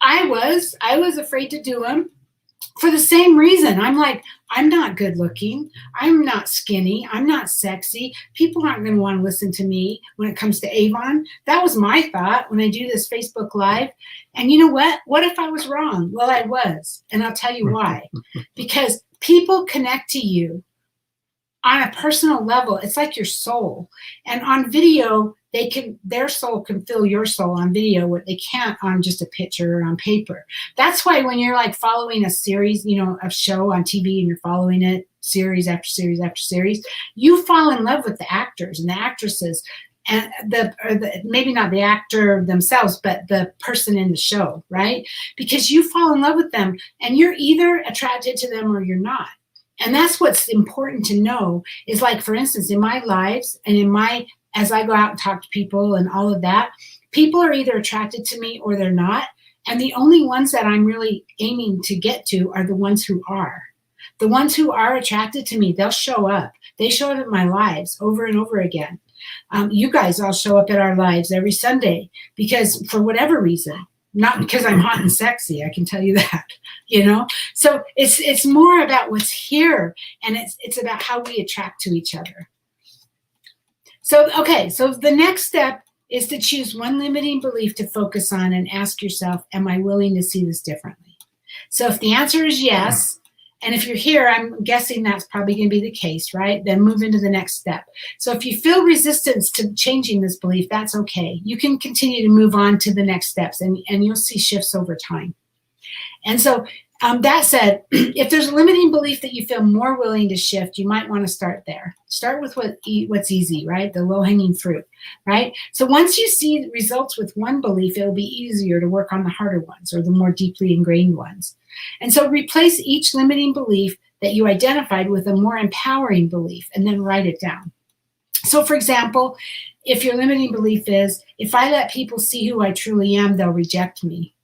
I was afraid to do them for the same reason. I'm like, I'm not good looking. I'm not skinny. I'm not sexy. People aren't going to want to listen to me when it comes to Avon. That was my thought when I do this Facebook Live. And you know what? What if I was wrong? Well, I was. And I'll tell you why. Because people connect to you on a personal level. It's like your soul. And on video, their soul can feel your soul on video, what they can't on just a picture or on paper. That's why when you're like following a series, you know, a show on TV, and you're following it series after series after series, you fall in love with the actors and the actresses, and maybe not the actor themselves, but the person in the show, right? Because you fall in love with them, and you're either attracted to them or you're not. And that's what's important to know is, like, for instance, in my lives and as I go out and talk to people and all of that, people are either attracted to me or they're not. And the only ones that I'm really aiming to get to are the ones who are. The ones who are attracted to me, they'll show up. They show up in my lives over and over again. You guys all show up at our lives every Sunday because for whatever reason, not because I'm hot and sexy, I can tell you that, So it's more about what's here, and it's about how we attract to each other. So, okay, so the next step is to choose one limiting belief to focus on and ask yourself, am I willing to see this differently? So if the answer is yes, and if you're here, I'm guessing that's probably going to be the case, right? Then move into the next step. So if you feel resistance to changing this belief, that's okay. You can continue to move on to the next steps, and you'll see shifts over time. And so that said, if there's a limiting belief that you feel more willing to shift, you might want to start there. Start with what's easy, right? The low-hanging fruit, right? So once you see results with one belief, it'll be easier to work on the harder ones or the more deeply ingrained ones. And so replace each limiting belief that you identified with a more empowering belief, and then write it down. So for example, if your limiting belief is, if I let people see who I truly am, they'll reject me.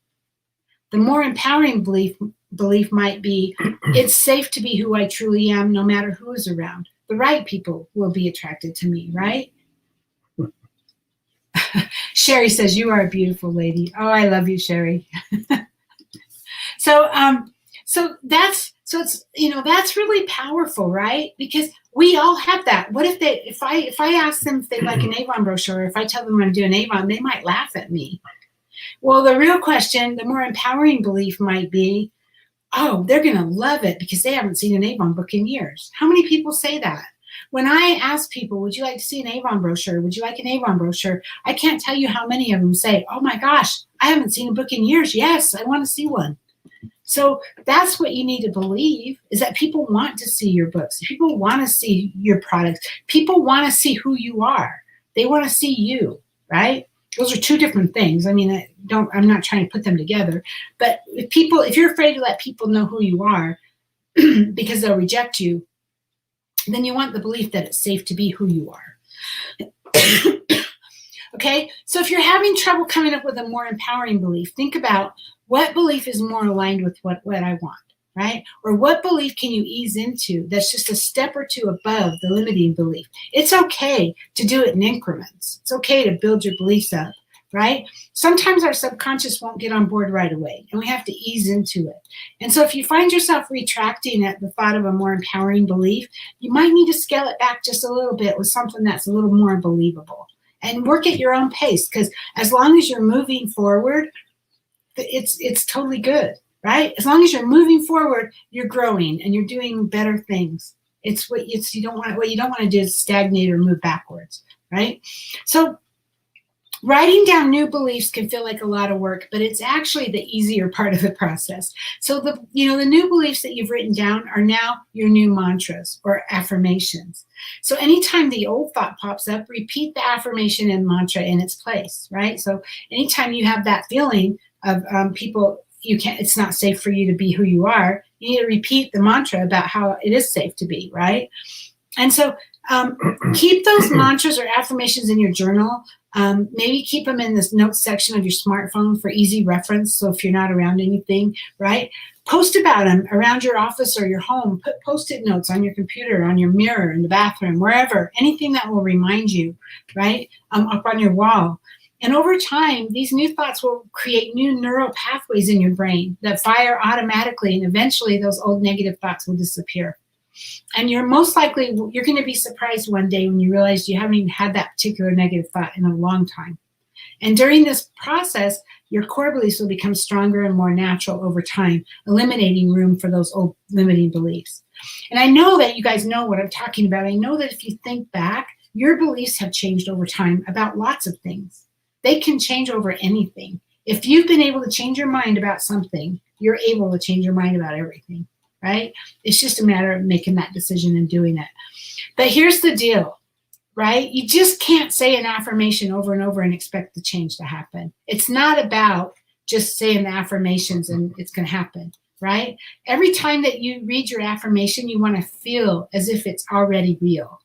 The more empowering belief might be, it's safe to be who I truly am no matter who is around. The right people will be attracted to me, right? Sherry says, you are a beautiful lady. Oh, I love you, Sherry. So that's really powerful, right? Because we all have that. What if I ask them if they like an Avon brochure, or if I tell them I'm doing Avon, they might laugh at me. Well, the real question, the more empowering belief might be, oh, they're going to love it because they haven't seen an Avon book in years. How many people say that? When I ask people, would you like to see an Avon brochure? Would you like an Avon brochure? I can't tell you how many of them say, oh my gosh, I haven't seen a book in years. Yes, I want to see one. So that's what you need to believe, is that people want to see your books. People want to see your products. People want to see who you are. They want to see you, right? Those are two different things. I mean, I'm not trying to put them together, but if you're afraid to let people know who you are because they'll reject you, then you want the belief that it's safe to be who you are. Okay, so if you're having trouble coming up with a more empowering belief, think about what belief is more aligned with what I want, right? Or what belief can you ease into that's just a step or two above the limiting belief? It's okay to do it in increments. It's okay to build your beliefs up, right? Sometimes our subconscious won't get on board right away, and we have to ease into it. And so if you find yourself retracting at the thought of a more empowering belief, you might need to scale it back just a little bit with something that's a little more believable. And work at your own pace, because as long as you're moving forward, it's totally good, right? As long as you're moving forward, you're growing and you're doing better things. What you don't want to do is stagnate or move backwards, right? So writing down new beliefs can feel like a lot of work, but it's actually the easier part of the process. So the new beliefs that you've written down are now your new mantras or affirmations. So anytime the old thought pops up, repeat the affirmation and mantra in its place, right? So anytime you have that feeling of it's not safe for you to be who you are, you need to repeat the mantra about how it is safe to be, right? And so keep those mantras or affirmations in your journal. Maybe keep them in this notes section of your smartphone for easy reference. So if you're not around anything, right? Post about them around your office or your home. Put Post-it notes on your computer, on your mirror, in the bathroom, wherever. Anything that will remind you, right? Up on your wall. And over time, these new thoughts will create new neural pathways in your brain that fire automatically, and eventually those old negative thoughts will disappear. And you're going to be surprised one day when you realize you haven't even had that particular negative thought in a long time. And during this process, your core beliefs will become stronger and more natural over time, eliminating room for those old limiting beliefs. And I know that you guys know what I'm talking about. I know that if you think back, your beliefs have changed over time about lots of things. They can change over anything. If you've been able to change your mind about something, you're able to change your mind about everything. Right? It's just a matter of making that decision and doing it. But here's the deal, right? You just can't say an affirmation over and over and expect the change to happen. It's not about just saying the affirmations and it's going to happen. right? Every time that you read your affirmation, you want to feel as if it's already real.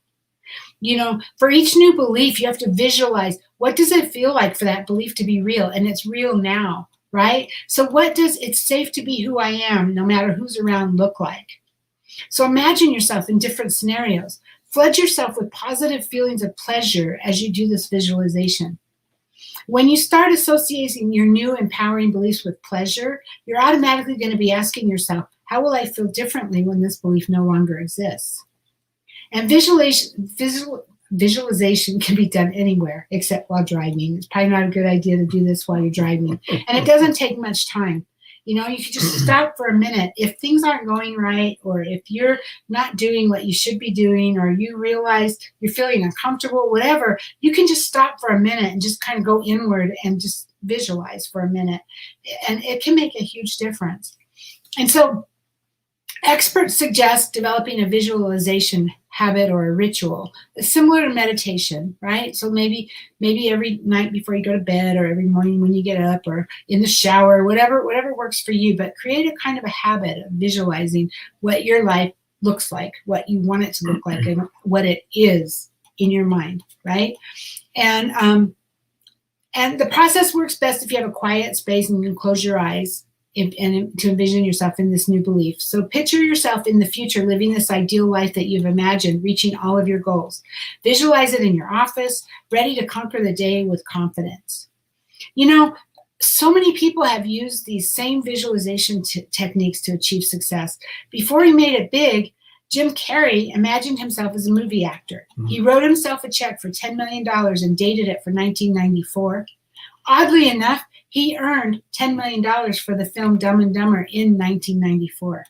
You know, for each new belief, you have to visualize, what does it feel like for that belief to be real? And it's real now, right? So what does it's safe to be who I am, no matter who's around, look like? So imagine yourself in different scenarios. Flood yourself with positive feelings of pleasure as you do this visualization. When you start associating your new empowering beliefs with pleasure, you're automatically going to be asking yourself, how will I feel differently when this belief no longer exists? And visualization can be done anywhere except while driving. It's probably not a good idea to do this while you're driving. And it doesn't take much time. You know, you can just stop for a minute. If things aren't going right, or if you're not doing what you should be doing, or you realize you're feeling uncomfortable, whatever, you can just stop for a minute and just kind of go inward and just visualize for a minute. And it can make a huge difference. And so experts suggest developing a visualization habit or a ritual similar to meditation, right? So maybe every night before you go to bed, or every morning when you get up, or in the shower, whatever works for you, but create a kind of a habit of visualizing what your life looks like, what you want it to look like, and what it is in your mind, right? And the process works best if you have a quiet space and you can close your eyes and to envision yourself in this new belief. So picture yourself in the future living this ideal life that you've imagined, reaching all of your goals. Visualize it in your office, ready to conquer the day with confidence. You know, so many people have used these same visualization techniques to achieve success. Before he made it big, Jim Carrey imagined himself as a movie actor. He wrote himself a check for $10 million and dated it for 1994. Oddly enough, he earned $10 million for the film Dumb and Dumber in 1994.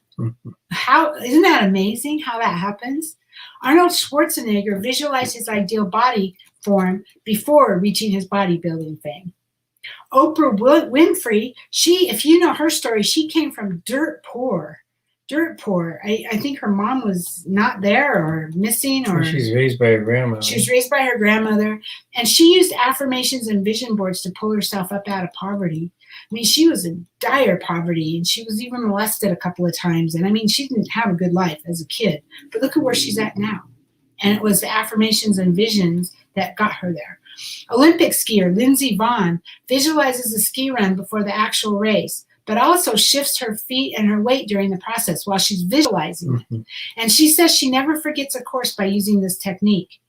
How, isn't that amazing how that happens? Arnold Schwarzenegger visualized his ideal body form before reaching his bodybuilding fame. Oprah Winfrey, if you know her story, she came from dirt poor. I think her mom was not there or missing, or she's raised by her grandmother. She was raised by her grandmother, and she used affirmations and vision boards to pull herself up out of poverty. I mean, she was in dire poverty, and she was even molested a couple of times. And I mean, she didn't have a good life as a kid, but look at where she's at now. And it was the affirmations and visions that got her there. Olympic skier Lindsey Vonn visualizes a ski run before the actual race, but also shifts her feet and her weight during the process while she's visualizing it. And she says she never forgets a course by using this technique.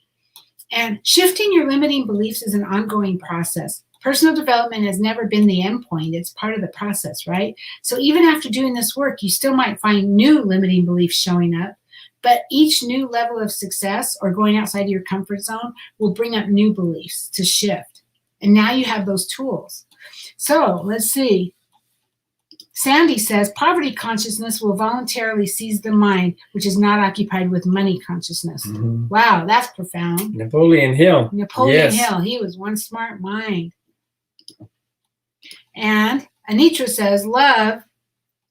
And shifting your limiting beliefs is an ongoing process. Personal development has never been the end point. It's part of the process, right? So even after doing this work, you still might find new limiting beliefs showing up. But each new level of success or going outside of your comfort zone will bring up new beliefs to shift. And now you have those tools. So let's see. Sandy says, poverty consciousness will voluntarily seize the mind, which is not occupied with money consciousness. Wow, that's profound. Napoleon Hill. Napoleon Hill. He was one smart mind. And Anitra says, love,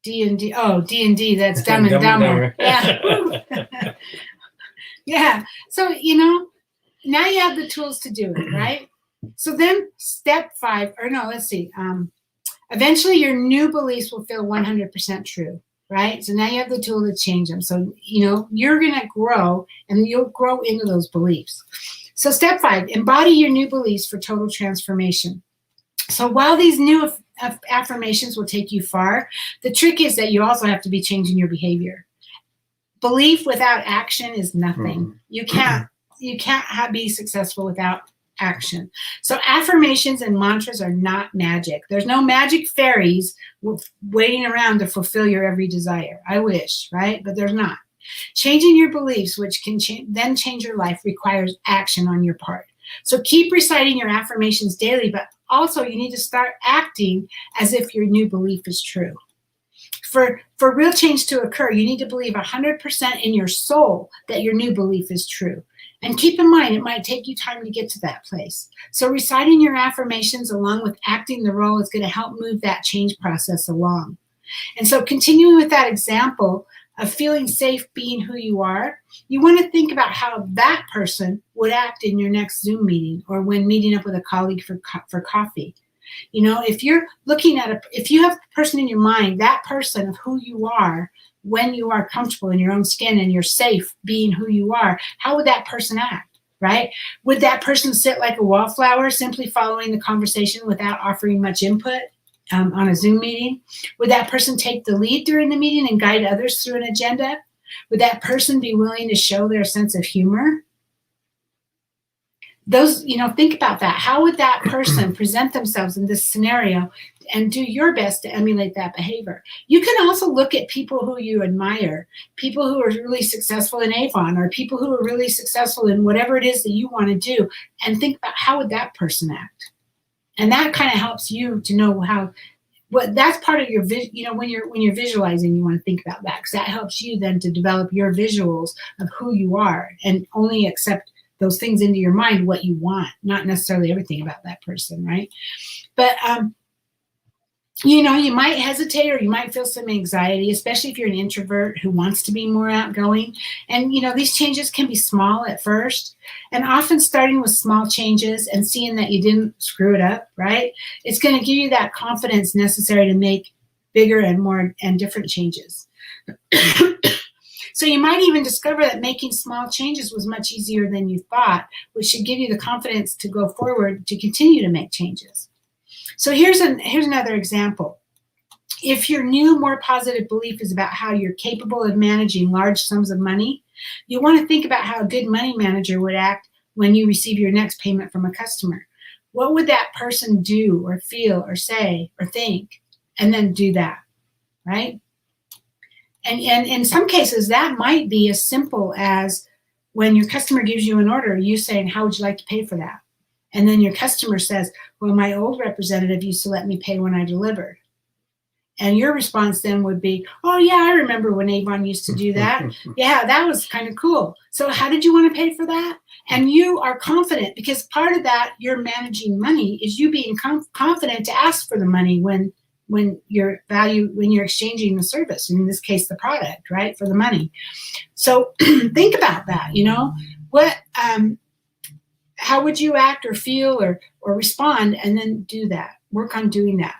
D&D. Oh, D&D, that's Dumb and Dumber. Yeah. Yeah. So, you know, now you have the tools to do it, right? So then step 5, or no, let's see. Eventually, your new beliefs will feel 100% true, right? So now you have the tool to change them. So, you know, you're going to grow, and you'll grow into those beliefs. So step 5, embody your new beliefs for total transformation. So while these new affirmations will take you far, the trick is that you also have to be changing your behavior. Belief without action is nothing. You can't be successful without action. So affirmations and mantras are not magic. There's no magic fairies waiting around to fulfill your every desire. I wish, right? But there's not. Changing your beliefs, which can then change your life, requires action on your part. So keep reciting your affirmations daily, but also you need to start acting as if your new belief is true. For real change to occur, you need to believe 100% in your soul that your new belief is true. And keep in mind, it might take you time to get to that place. So reciting your affirmations along with acting the role is going to help move that change process along. And so continuing with that example of feeling safe being who you are, you want to think about how that person would act in your next Zoom meeting or when meeting up with a colleague for coffee. You know, if you're looking at if you have a person in your mind, that person of who you are, when you are comfortable in your own skin and you're safe being who you are, how would that person act, right? Would that person sit like a wallflower, simply following the conversation without offering much input on a Zoom meeting? Would that person take the lead during the meeting and guide others through an agenda? Would that person be willing to show their sense of humor? Those, you know, think about that. How would that person present themselves in this scenario, and do your best to emulate that behavior? You can also look at people who you admire, people who are really successful in Avon, or people who are really successful in whatever it is that you want to do, and think about how would that person act. And that kind of helps you to know how. What that's part of your you know, when you're visualizing, you want to think about that, because that helps you then to develop your visuals of who you are, and only accept those things into your mind what you want, not necessarily everything about that person, right? But you know, you might hesitate, or you might feel some anxiety, especially if you're an introvert who wants to be more outgoing. And, you know, these changes can be small at first, and often starting with small changes and seeing that you didn't screw it up, right? It's going to give you that confidence necessary to make bigger and more and different changes. So you might even discover that making small changes was much easier than you thought, which should give you the confidence to go forward to continue to make changes. So here's another example. If your new, more positive belief is about how you're capable of managing large sums of money, you want to think about how a good money manager would act when you receive your next payment from a customer. What would that person do or feel or say or think? And then do that, right? And in some cases, that might be as simple as when your customer gives you an order, you saying, how would you like to pay for that? And then your customer says, well, my old representative used to let me pay when I delivered. And your response then would be, oh, yeah, I remember when Avon used to do that. Yeah, that was kind of cool. So how did you want to pay for that? And you are confident, because part of that, you're managing money, is you being confident to ask for the money when you're exchanging the service, in this case, the product, right, for the money. So think about that, you know, how would you act or feel or respond, and then do that, work on doing that.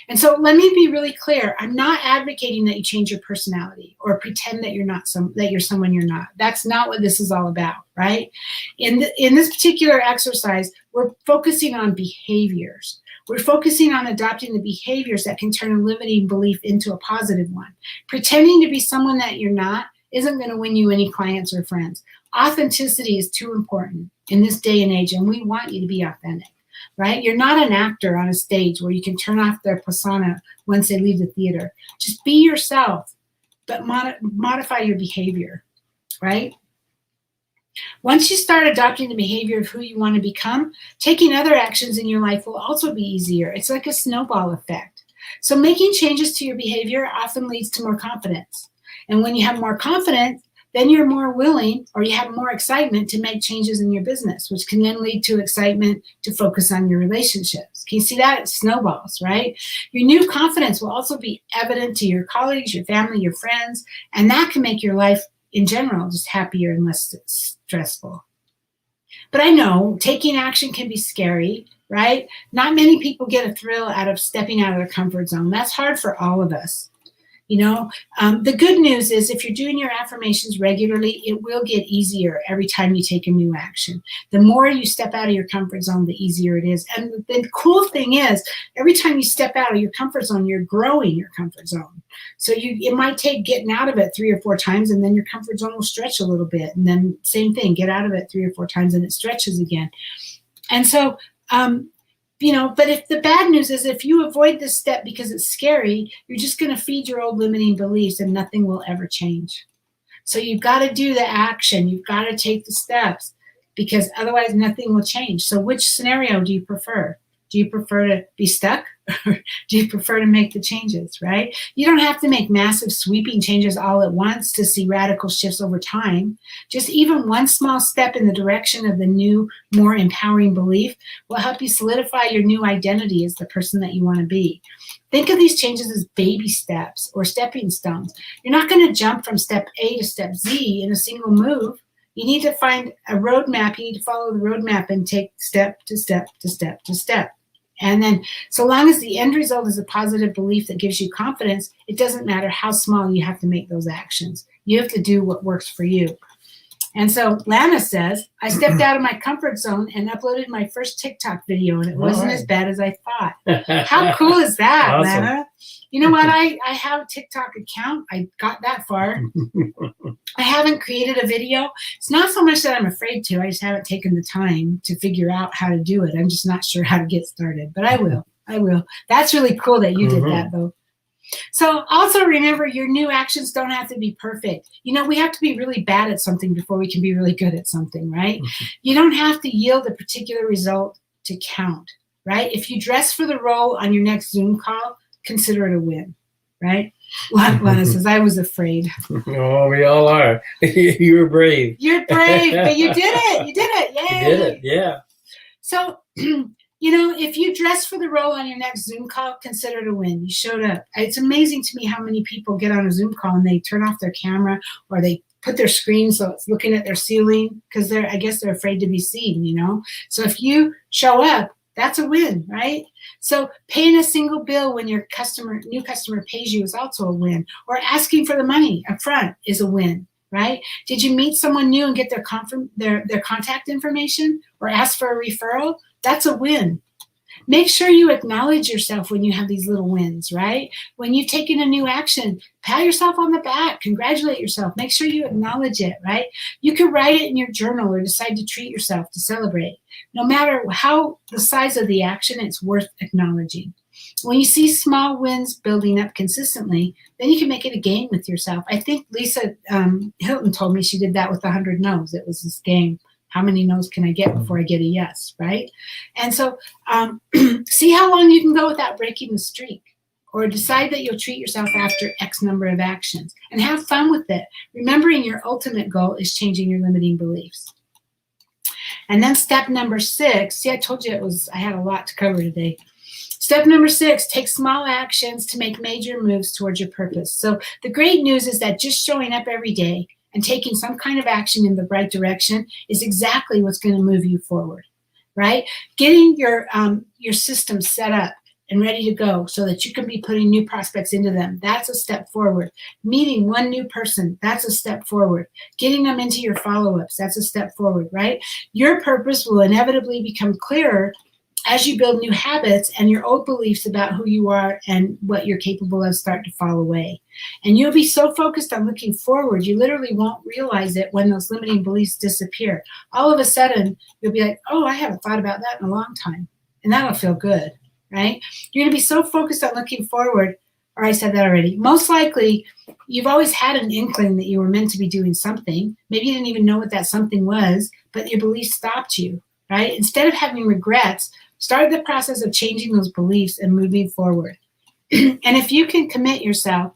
And so let me be really clear. I'm not advocating that you change your personality or pretend that you're someone you're not. That's not what this is all about, right? In this particular exercise, we're focusing on behaviors. We're focusing on adopting the behaviors that can turn a limiting belief into a positive one. Pretending to be someone that you're not isn't going to win you any clients or friends. Authenticity is too important in this day and age, and we want you to be authentic, right? You're not an actor on a stage where you can turn off their persona once they leave the theater. Just be yourself, but modify your behavior, right? Once you start adopting the behavior of who you want to become, taking other actions in your life will also be easier. It's like a snowball effect. So making changes to your behavior often leads to more confidence. And when you have more confidence, then you're more willing, or you have more excitement to make changes in your business, which can then lead to excitement to focus on your relationships. Can you see that? It snowballs, right? Your new confidence will also be evident to your colleagues, your family, your friends, and that can make your life in general just happier and less stressful. But I know taking action can be scary, right? Not many people get a thrill out of stepping out of their comfort zone. That's hard for all of us. You know, the good news is if you're doing your affirmations regularly, it will get easier every time you take a new action. The more you step out of your comfort zone, the easier it is. And the cool thing is, every time you step out of your comfort zone, you're growing your comfort zone. So it might take getting out of it 3 or 4 times, and then your comfort zone will stretch a little bit. And then same thing, get out of it 3 or 4 times, and it stretches again. And so, you know, but if the bad news is if you avoid this step because it's scary, you're just going to feed your old limiting beliefs and nothing will ever change. So you've got to do the action. You've got to take the steps, because otherwise nothing will change. So which scenario do you prefer? Do you prefer to be stuck, or do you prefer to make the changes, right? You don't have to make massive sweeping changes all at once to see radical shifts over time. Just even one small step in the direction of the new, more empowering belief will help you solidify your new identity as the person that you want to be. Think of these changes as baby steps or stepping stones. You're not going to jump from step A to step Z in a single move. You need to find a roadmap. You need to follow the roadmap and take step to step to step to step. And then so long as the end result is a positive belief that gives you confidence, it doesn't matter how small you have to make those actions. You have to do what works for you. And so Lana says, I stepped out of my comfort zone and uploaded my first TikTok video, and it wasn't as bad as I thought. How cool is that, awesome. Lana? You know what? I have a TikTok account. I got that far. I haven't created a video. It's not so much that I'm afraid to. I just haven't taken the time to figure out how to do it. I'm just not sure how to get started, but I will. I will. That's really cool that you did that, though. So also remember, your new actions don't have to be perfect. You know, we have to be really bad at something before we can be really good at something, right? You don't have to yield a particular result to count, right? If you dress for the role on your next Zoom call, consider it a win, right? Lana says, I was afraid. Oh, we all are. You were brave. You're brave, but you did it. You did it. Yay. You did it, yeah. So, you know, if you dress for the role on your next Zoom call, consider it a win. You showed up. It's amazing to me how many people get on a Zoom call and they turn off their camera or they put their screen so it's looking at their ceiling because I guess they're afraid to be seen, you know. So if you show up, that's a win, right? So paying a single bill when your new customer pays you is also a win. Or asking for the money up front is a win, right? Did you meet someone new and get their contact information or ask for a referral? That's a win. Make sure you acknowledge yourself when you have these little wins, right? When you've taken a new action, pat yourself on the back, congratulate yourself. Make sure you acknowledge it, right? You can write it in your journal or decide to treat yourself to celebrate. No matter how the size of the action, it's worth acknowledging. When you see small wins building up consistently, then you can make it a game with yourself. I think Lisa Hilton told me she did that with 100 no's. It was this game. How many no's can I get before I get a yes, right? And so see how long you can go without breaking the streak, or decide that you'll treat yourself after X number of actions and have fun with it. Remembering your ultimate goal is changing your limiting beliefs. And then step number 6, see, I told you I had a lot to cover today. Step number 6, take small actions to make major moves towards your purpose. So the great news is that just showing up every day and taking some kind of action in the right direction is exactly what's going to move you forward, right? Getting your system set up and ready to go so that you can be putting new prospects into them, that's a step forward. Meeting one new person, that's a step forward. Getting them into your follow-ups, that's a step forward, right? Your purpose will inevitably become clearer as you build new habits and your old beliefs about who you are and what you're capable of start to fall away. And you'll be so focused on looking forward, you literally won't realize it when those limiting beliefs disappear. All of a sudden, you'll be like, oh, I haven't thought about that in a long time. And that'll feel good, right? You're going to be so focused on looking forward, or I said that already. Most likely, you've always had an inkling that you were meant to be doing something. Maybe you didn't even know what that something was, but your beliefs stopped you, right? Instead of having regrets, start the process of changing those beliefs and moving forward. And if you can commit yourself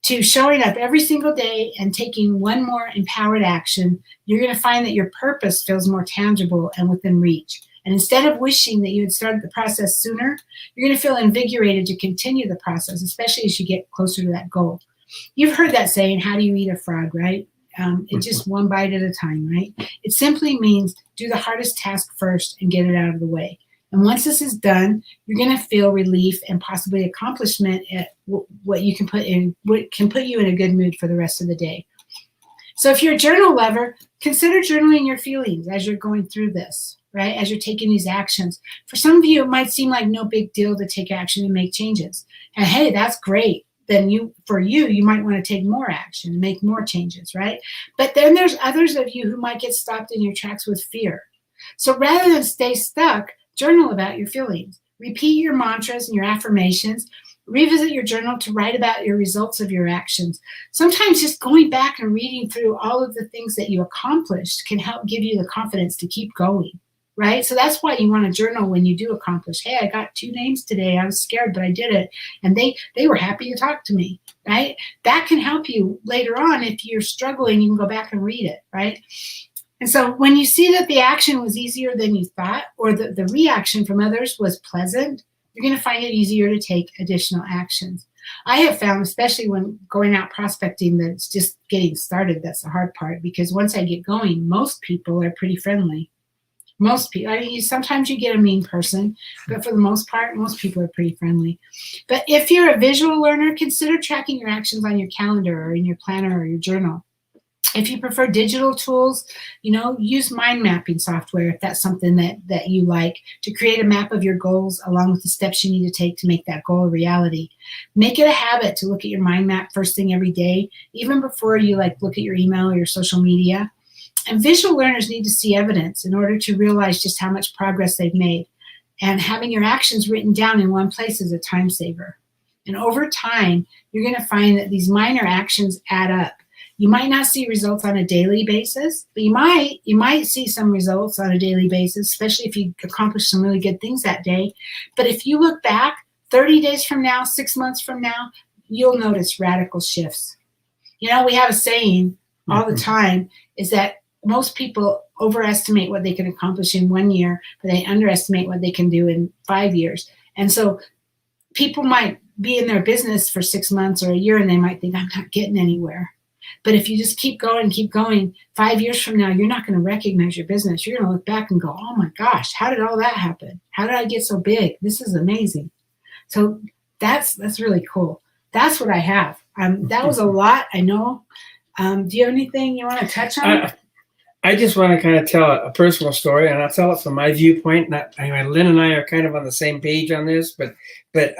to showing up every single day and taking one more empowered action, you're going to find that your purpose feels more tangible and within reach. And instead of wishing that you had started the process sooner, you're going to feel invigorated to continue the process, especially as you get closer to that goal. You've heard that saying, how do you eat a frog, right? It's just one bite at a time, right? It simply means do the hardest task first and get it out of the way. And once this is done, you're going to feel relief and possibly accomplishment at what you can put in, what can put you in a good mood for the rest of the day. So if you're a journal lover, consider journaling your feelings as you're going through this, right? As you're taking these actions. For some of you, it might seem like no big deal to take action and make changes. And hey, that's great. Then you might want to take more action and make more changes, right? But then there's others of you who might get stopped in your tracks with fear. So rather than stay stuck, journal about your feelings. Repeat your mantras and your affirmations. Revisit your journal to write about your results of your actions. Sometimes just going back and reading through all of the things that you accomplished can help give you the confidence to keep going, right? So that's why you want to journal when you do accomplish. Hey, I got 2 names today. I was scared, but I did it. And they were happy to talk to me, right? That can help you later on. If you're struggling, you can go back and read it, right? And so when you see that the action was easier than you thought, or the reaction from others was pleasant, you're going to find it easier to take additional actions. I have found, especially when going out prospecting, that it's just getting started that's the hard part, because once I get going, most people are pretty friendly. Most people, I mean, sometimes you get a mean person, but for the most part, most people are pretty friendly. But if you're a visual learner, consider tracking your actions on your calendar or in your planner or your journal. If you prefer digital tools, use mind mapping software if that's something that you like, to create a map of your goals along with the steps you need to take to make that goal a reality. Make it a habit to look at your mind map first thing every day, even before you look at your email or your social media. And visual learners need to see evidence in order to realize just how much progress they've made. And having your actions written down in one place is a time saver. And over time, you're going to find that these minor actions add up. You might not see results on a daily basis, but you might see some results on a daily basis, especially if you accomplish some really good things that day. But if you look back 30 days from now, 6 months from now, you'll notice radical shifts. We have a saying all the time, is that most people overestimate what they can accomplish in 1 year, but they underestimate what they can do in 5 years. And so people might be in their business for 6 months or a year, and they might think, I'm not getting anywhere. But if you just keep going, 5 years from now, you're not going to recognize your business. You're going to look back and go, oh my gosh, how did all that happen? How did I get so big? This is amazing. So that's really cool. That's what I have. That was a lot, I know. Do you have anything you want to touch on? I just want to kind of tell a personal story, and I'll tell it from my viewpoint. Lynn and I are kind of on the same page on this, but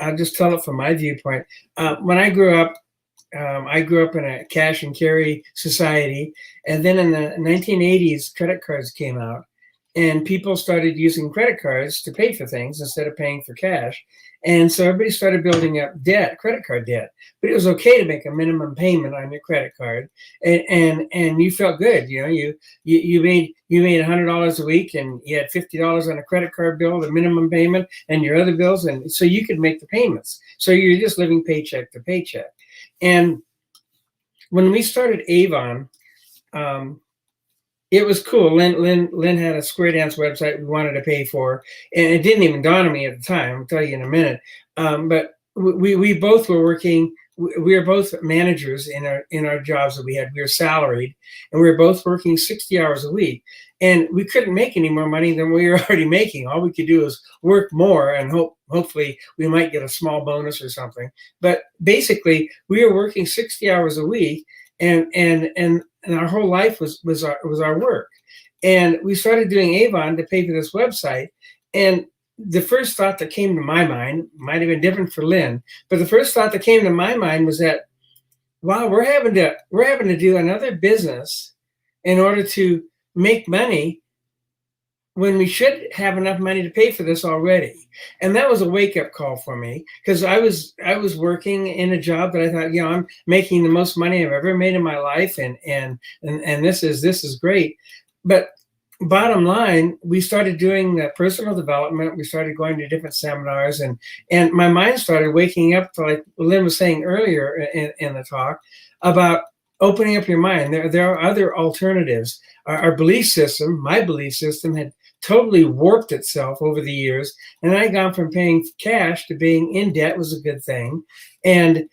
I'll just tell it from my viewpoint. When I grew up in a cash and carry society, and then in the 1980s, credit cards came out, and people started using credit cards to pay for things instead of paying for cash. And so everybody started building up debt, credit card debt. But it was okay to make a minimum payment on your credit card, and you felt good. You made $100 a week, and you had $50 on a credit card bill, the minimum payment, and your other bills, and so you could make the payments. So you're just living paycheck to paycheck. And when we started Avon, it was cool. Lynn had a Square Dance website we wanted to pay for, and it didn't even dawn on me at the time. I'll tell you in a minute. But we both were working. We were both managers in our jobs that we had. We were salaried, and we were both working 60 hours a week. And we couldn't make any more money than we were already making. All we could do is work more, and hopefully we might get a small bonus or something. But basically, we were working 60 hours a week, and our whole life was our work. And we started doing Avon to pay for this website. And the first thought that came to my mind, might have been different for Lynn, but the first thought that came to my mind was that, wow, we're having to do another business in order to make money when we should have enough money to pay for this already. And that was a wake-up call for me, because I was working in a job that I thought, I'm making the most money I've ever made in my life, and this is great. But bottom line, we started doing personal development. We started going to different seminars, and my mind started waking up to, like Lynn was saying earlier in the talk, about opening up your mind. There are other alternatives. Our belief system, my belief system, had totally warped itself over the years, and I'd gone from paying cash to being in debt was a good thing, and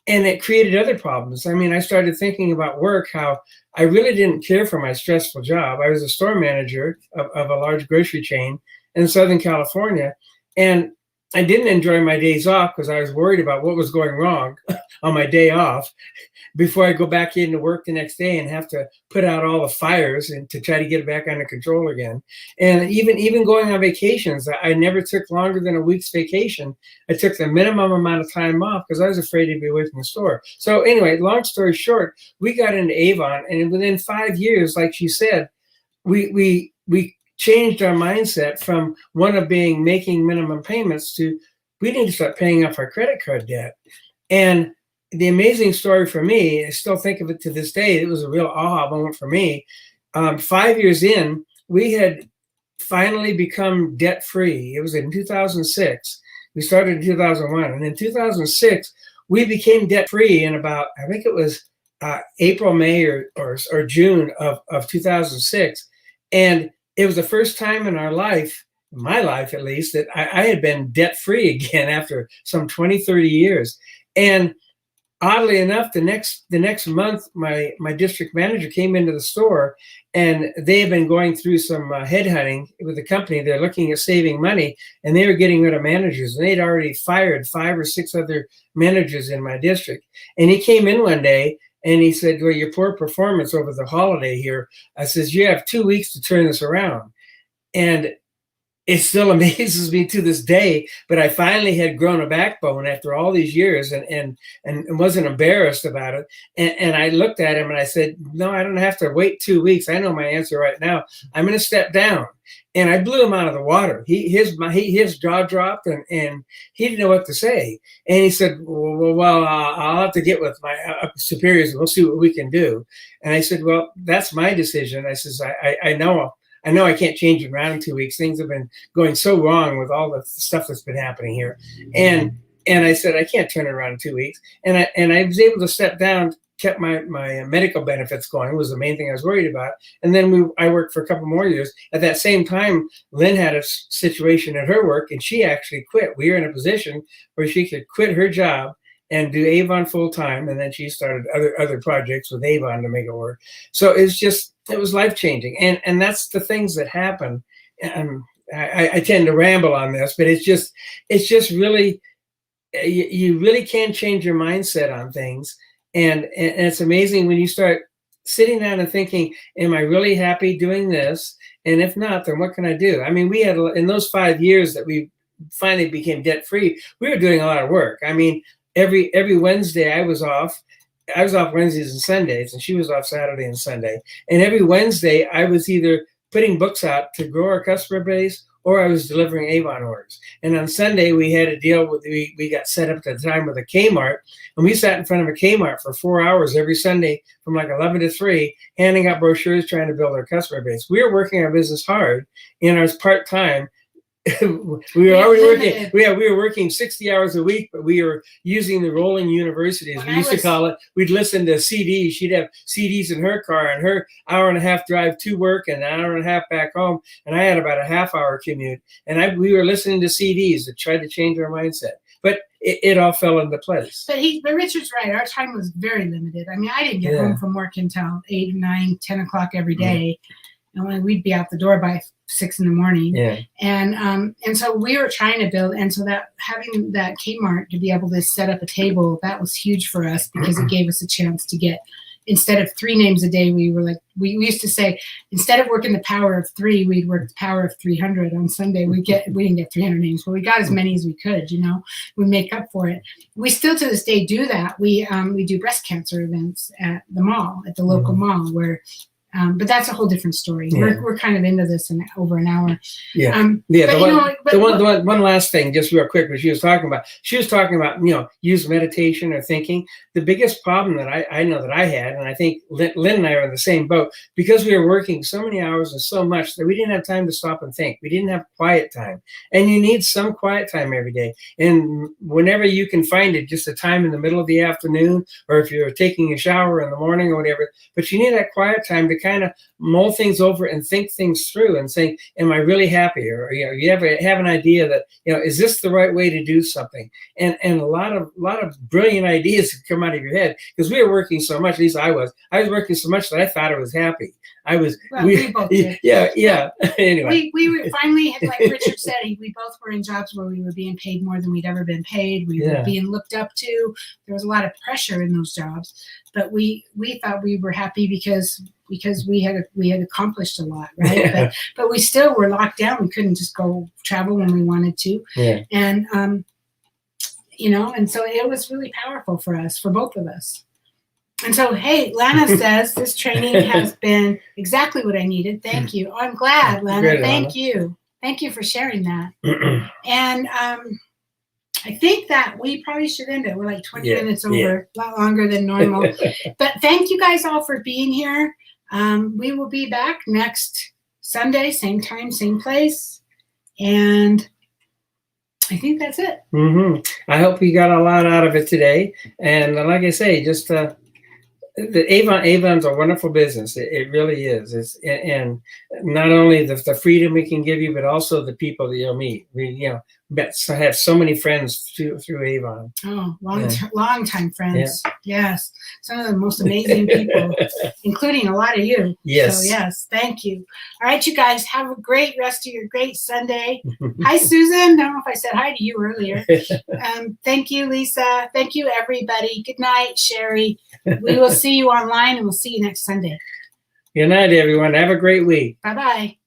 it created other problems. I mean, I started thinking about work, how I really didn't care for my stressful job. I was a store manager of a large grocery chain in Southern California, and I didn't enjoy my days off because I was worried about what was going wrong on my day off before I go back into work the next day and have to put out all the fires and to try to get it back under control again. And even going on vacations, I never took longer than a week's vacation. I took the minimum amount of time off because I was afraid to be away from the store. So anyway, long story short, we got into Avon, and within 5 years, like she said, we changed our mindset from one of making minimum payments to we need to start paying off our credit card debt. And the amazing story for me, I still think of it to this day, it was a real aha moment for me. 5 years in, we had finally become debt free. It was in 2006. We started in 2001. And in 2006, we became debt free in about, I think it was April, May, or June of 2006. And it was the first time in our life, my life at least, that I had been debt free again after some 20, 30 years. And oddly enough, the next month, my district manager came into the store, and they had been going through some headhunting with the company. They're looking at saving money, and they were getting rid of managers. And they'd already fired 5 or 6 other managers in my district. And he came in one day and he said, "Well, your poor performance over the holiday here." I says, "You have 2 weeks to turn this around." And it still amazes me to this day, but I finally had grown a backbone after all these years, and wasn't embarrassed about it. And I looked at him and I said, "No, I don't have to wait 2 weeks. I know my answer right now. I'm going to step down." And I blew him out of the water. His jaw dropped, and he didn't know what to say. And he said, "Well, I'll have to get with my superiors, and we'll see what we can do." And I said, "Well, that's my decision." I says, I know I can't change it around in 2 weeks. Things have been going so wrong with all the stuff that's been happening here. And I said, I can't turn it around in 2 weeks. And I was able to step down, kept my medical benefits going, was the main thing I was worried about. And then I worked for a couple more years. At that same time, Lynn had a situation at her work, and she actually quit. We were in a position where she could quit her job and do Avon full time, and then she started other projects with Avon to make it work. So it was life changing, and that's the things that happen. And I tend to ramble on this, but it's just really, you really can change your mindset on things, and it's amazing when you start sitting down and thinking, "Am I really happy doing this? And if not, then what can I do?" I mean, we had, in those 5 years that we finally became debt free, we were doing a lot of work. I mean, every Wednesday I was off. I was off Wednesdays and Sundays, and she was off Saturday and Sunday. And every Wednesday I was either putting books out to grow our customer base, or I was delivering Avon orders. And on Sunday we had a deal with, we got set up at the time with a Kmart, and we sat in front of a Kmart for 4 hours every Sunday from like 11 to 3, handing out brochures, trying to build our customer base. We were working our business hard, and I was part-time. We were already working. We were working 60 hours a week, but we were using the rolling universities. We used to call it. We'd listen to CDs. She'd have CDs in her car, and her hour-and-a-half drive to work and an hour-and-a-half back home. And I had about a half-hour commute. And we were listening to CDs that tried to change our mindset. But it all fell into place. But Richard's right. Our time was very limited. I mean, I didn't get home from work until 8, 9, 10 o'clock every day. And we'd be out the door by 6 in the morning. And so we were trying to build, and so that having that Kmart to be able to set up a table, that was huge for us, because it gave us a chance to get, instead of 3 names a day, we used to say, instead of working the power of 3, we'd work the power of 300 on Sunday. We didn't get 300 names, but we got as many as we could, we make up for it. We still to this day do that. We do breast cancer events at the mall, at the local mall, where but that's a whole different story. We're kind of into this in over an hour. One last thing, just real quick, what she was talking about. She was talking about, use meditation or thinking. The biggest problem that I know that I had, and I think Lynn and I are in the same boat, because we were working so many hours and so much that we didn't have time to stop and think. We didn't have quiet time. And you need some quiet time every day. And whenever you can find it, just a time in the middle of the afternoon, or if you're taking a shower in the morning or whatever, but you need that quiet time to kind of mull things over and think things through and say, "Am I really happy?" Or you ever have an idea that, is this the right way to do something? And a lot of brilliant ideas come out of your head, because we were working so much. At least I was working so much that I thought I was happy. We both did. Anyway, we were finally, like Richard said, we both were in jobs where we were being paid more than we'd ever been paid. We were being looked up to. There was a lot of pressure in those jobs, but we thought we were happy because we had accomplished a lot, right? But we still were locked down. We couldn't just go travel when we wanted to, and and so it was really powerful for us, for both of us. And so, hey, Lana says this training has been exactly what I needed. Thank you. Oh, I'm glad, Lana. Great, Thank you. Thank you for sharing that. And I think that we probably should end it. We're like 20 minutes over, a lot longer than normal. But thank you guys all for being here. We will be back next Sunday, same time, same place. And I think that's it. I hope you got a lot out of it today. And like I say, just the Avon's a wonderful business. It really is. And not only the freedom we can give you, but also the people that you'll meet. We have so many friends through Avon. Oh, long time friends. Yeah. Yes, some of the most amazing people, including a lot of you. Yes. So yes, thank you. All right, you guys have a great rest of your great Sunday. Hi, Susan. I don't know if I said hi to you earlier. Thank you, Lisa. Thank you, everybody. Good night, Sherry. We will see you online, and we'll see you next Sunday. Good night, everyone. Have a great week. Bye-bye.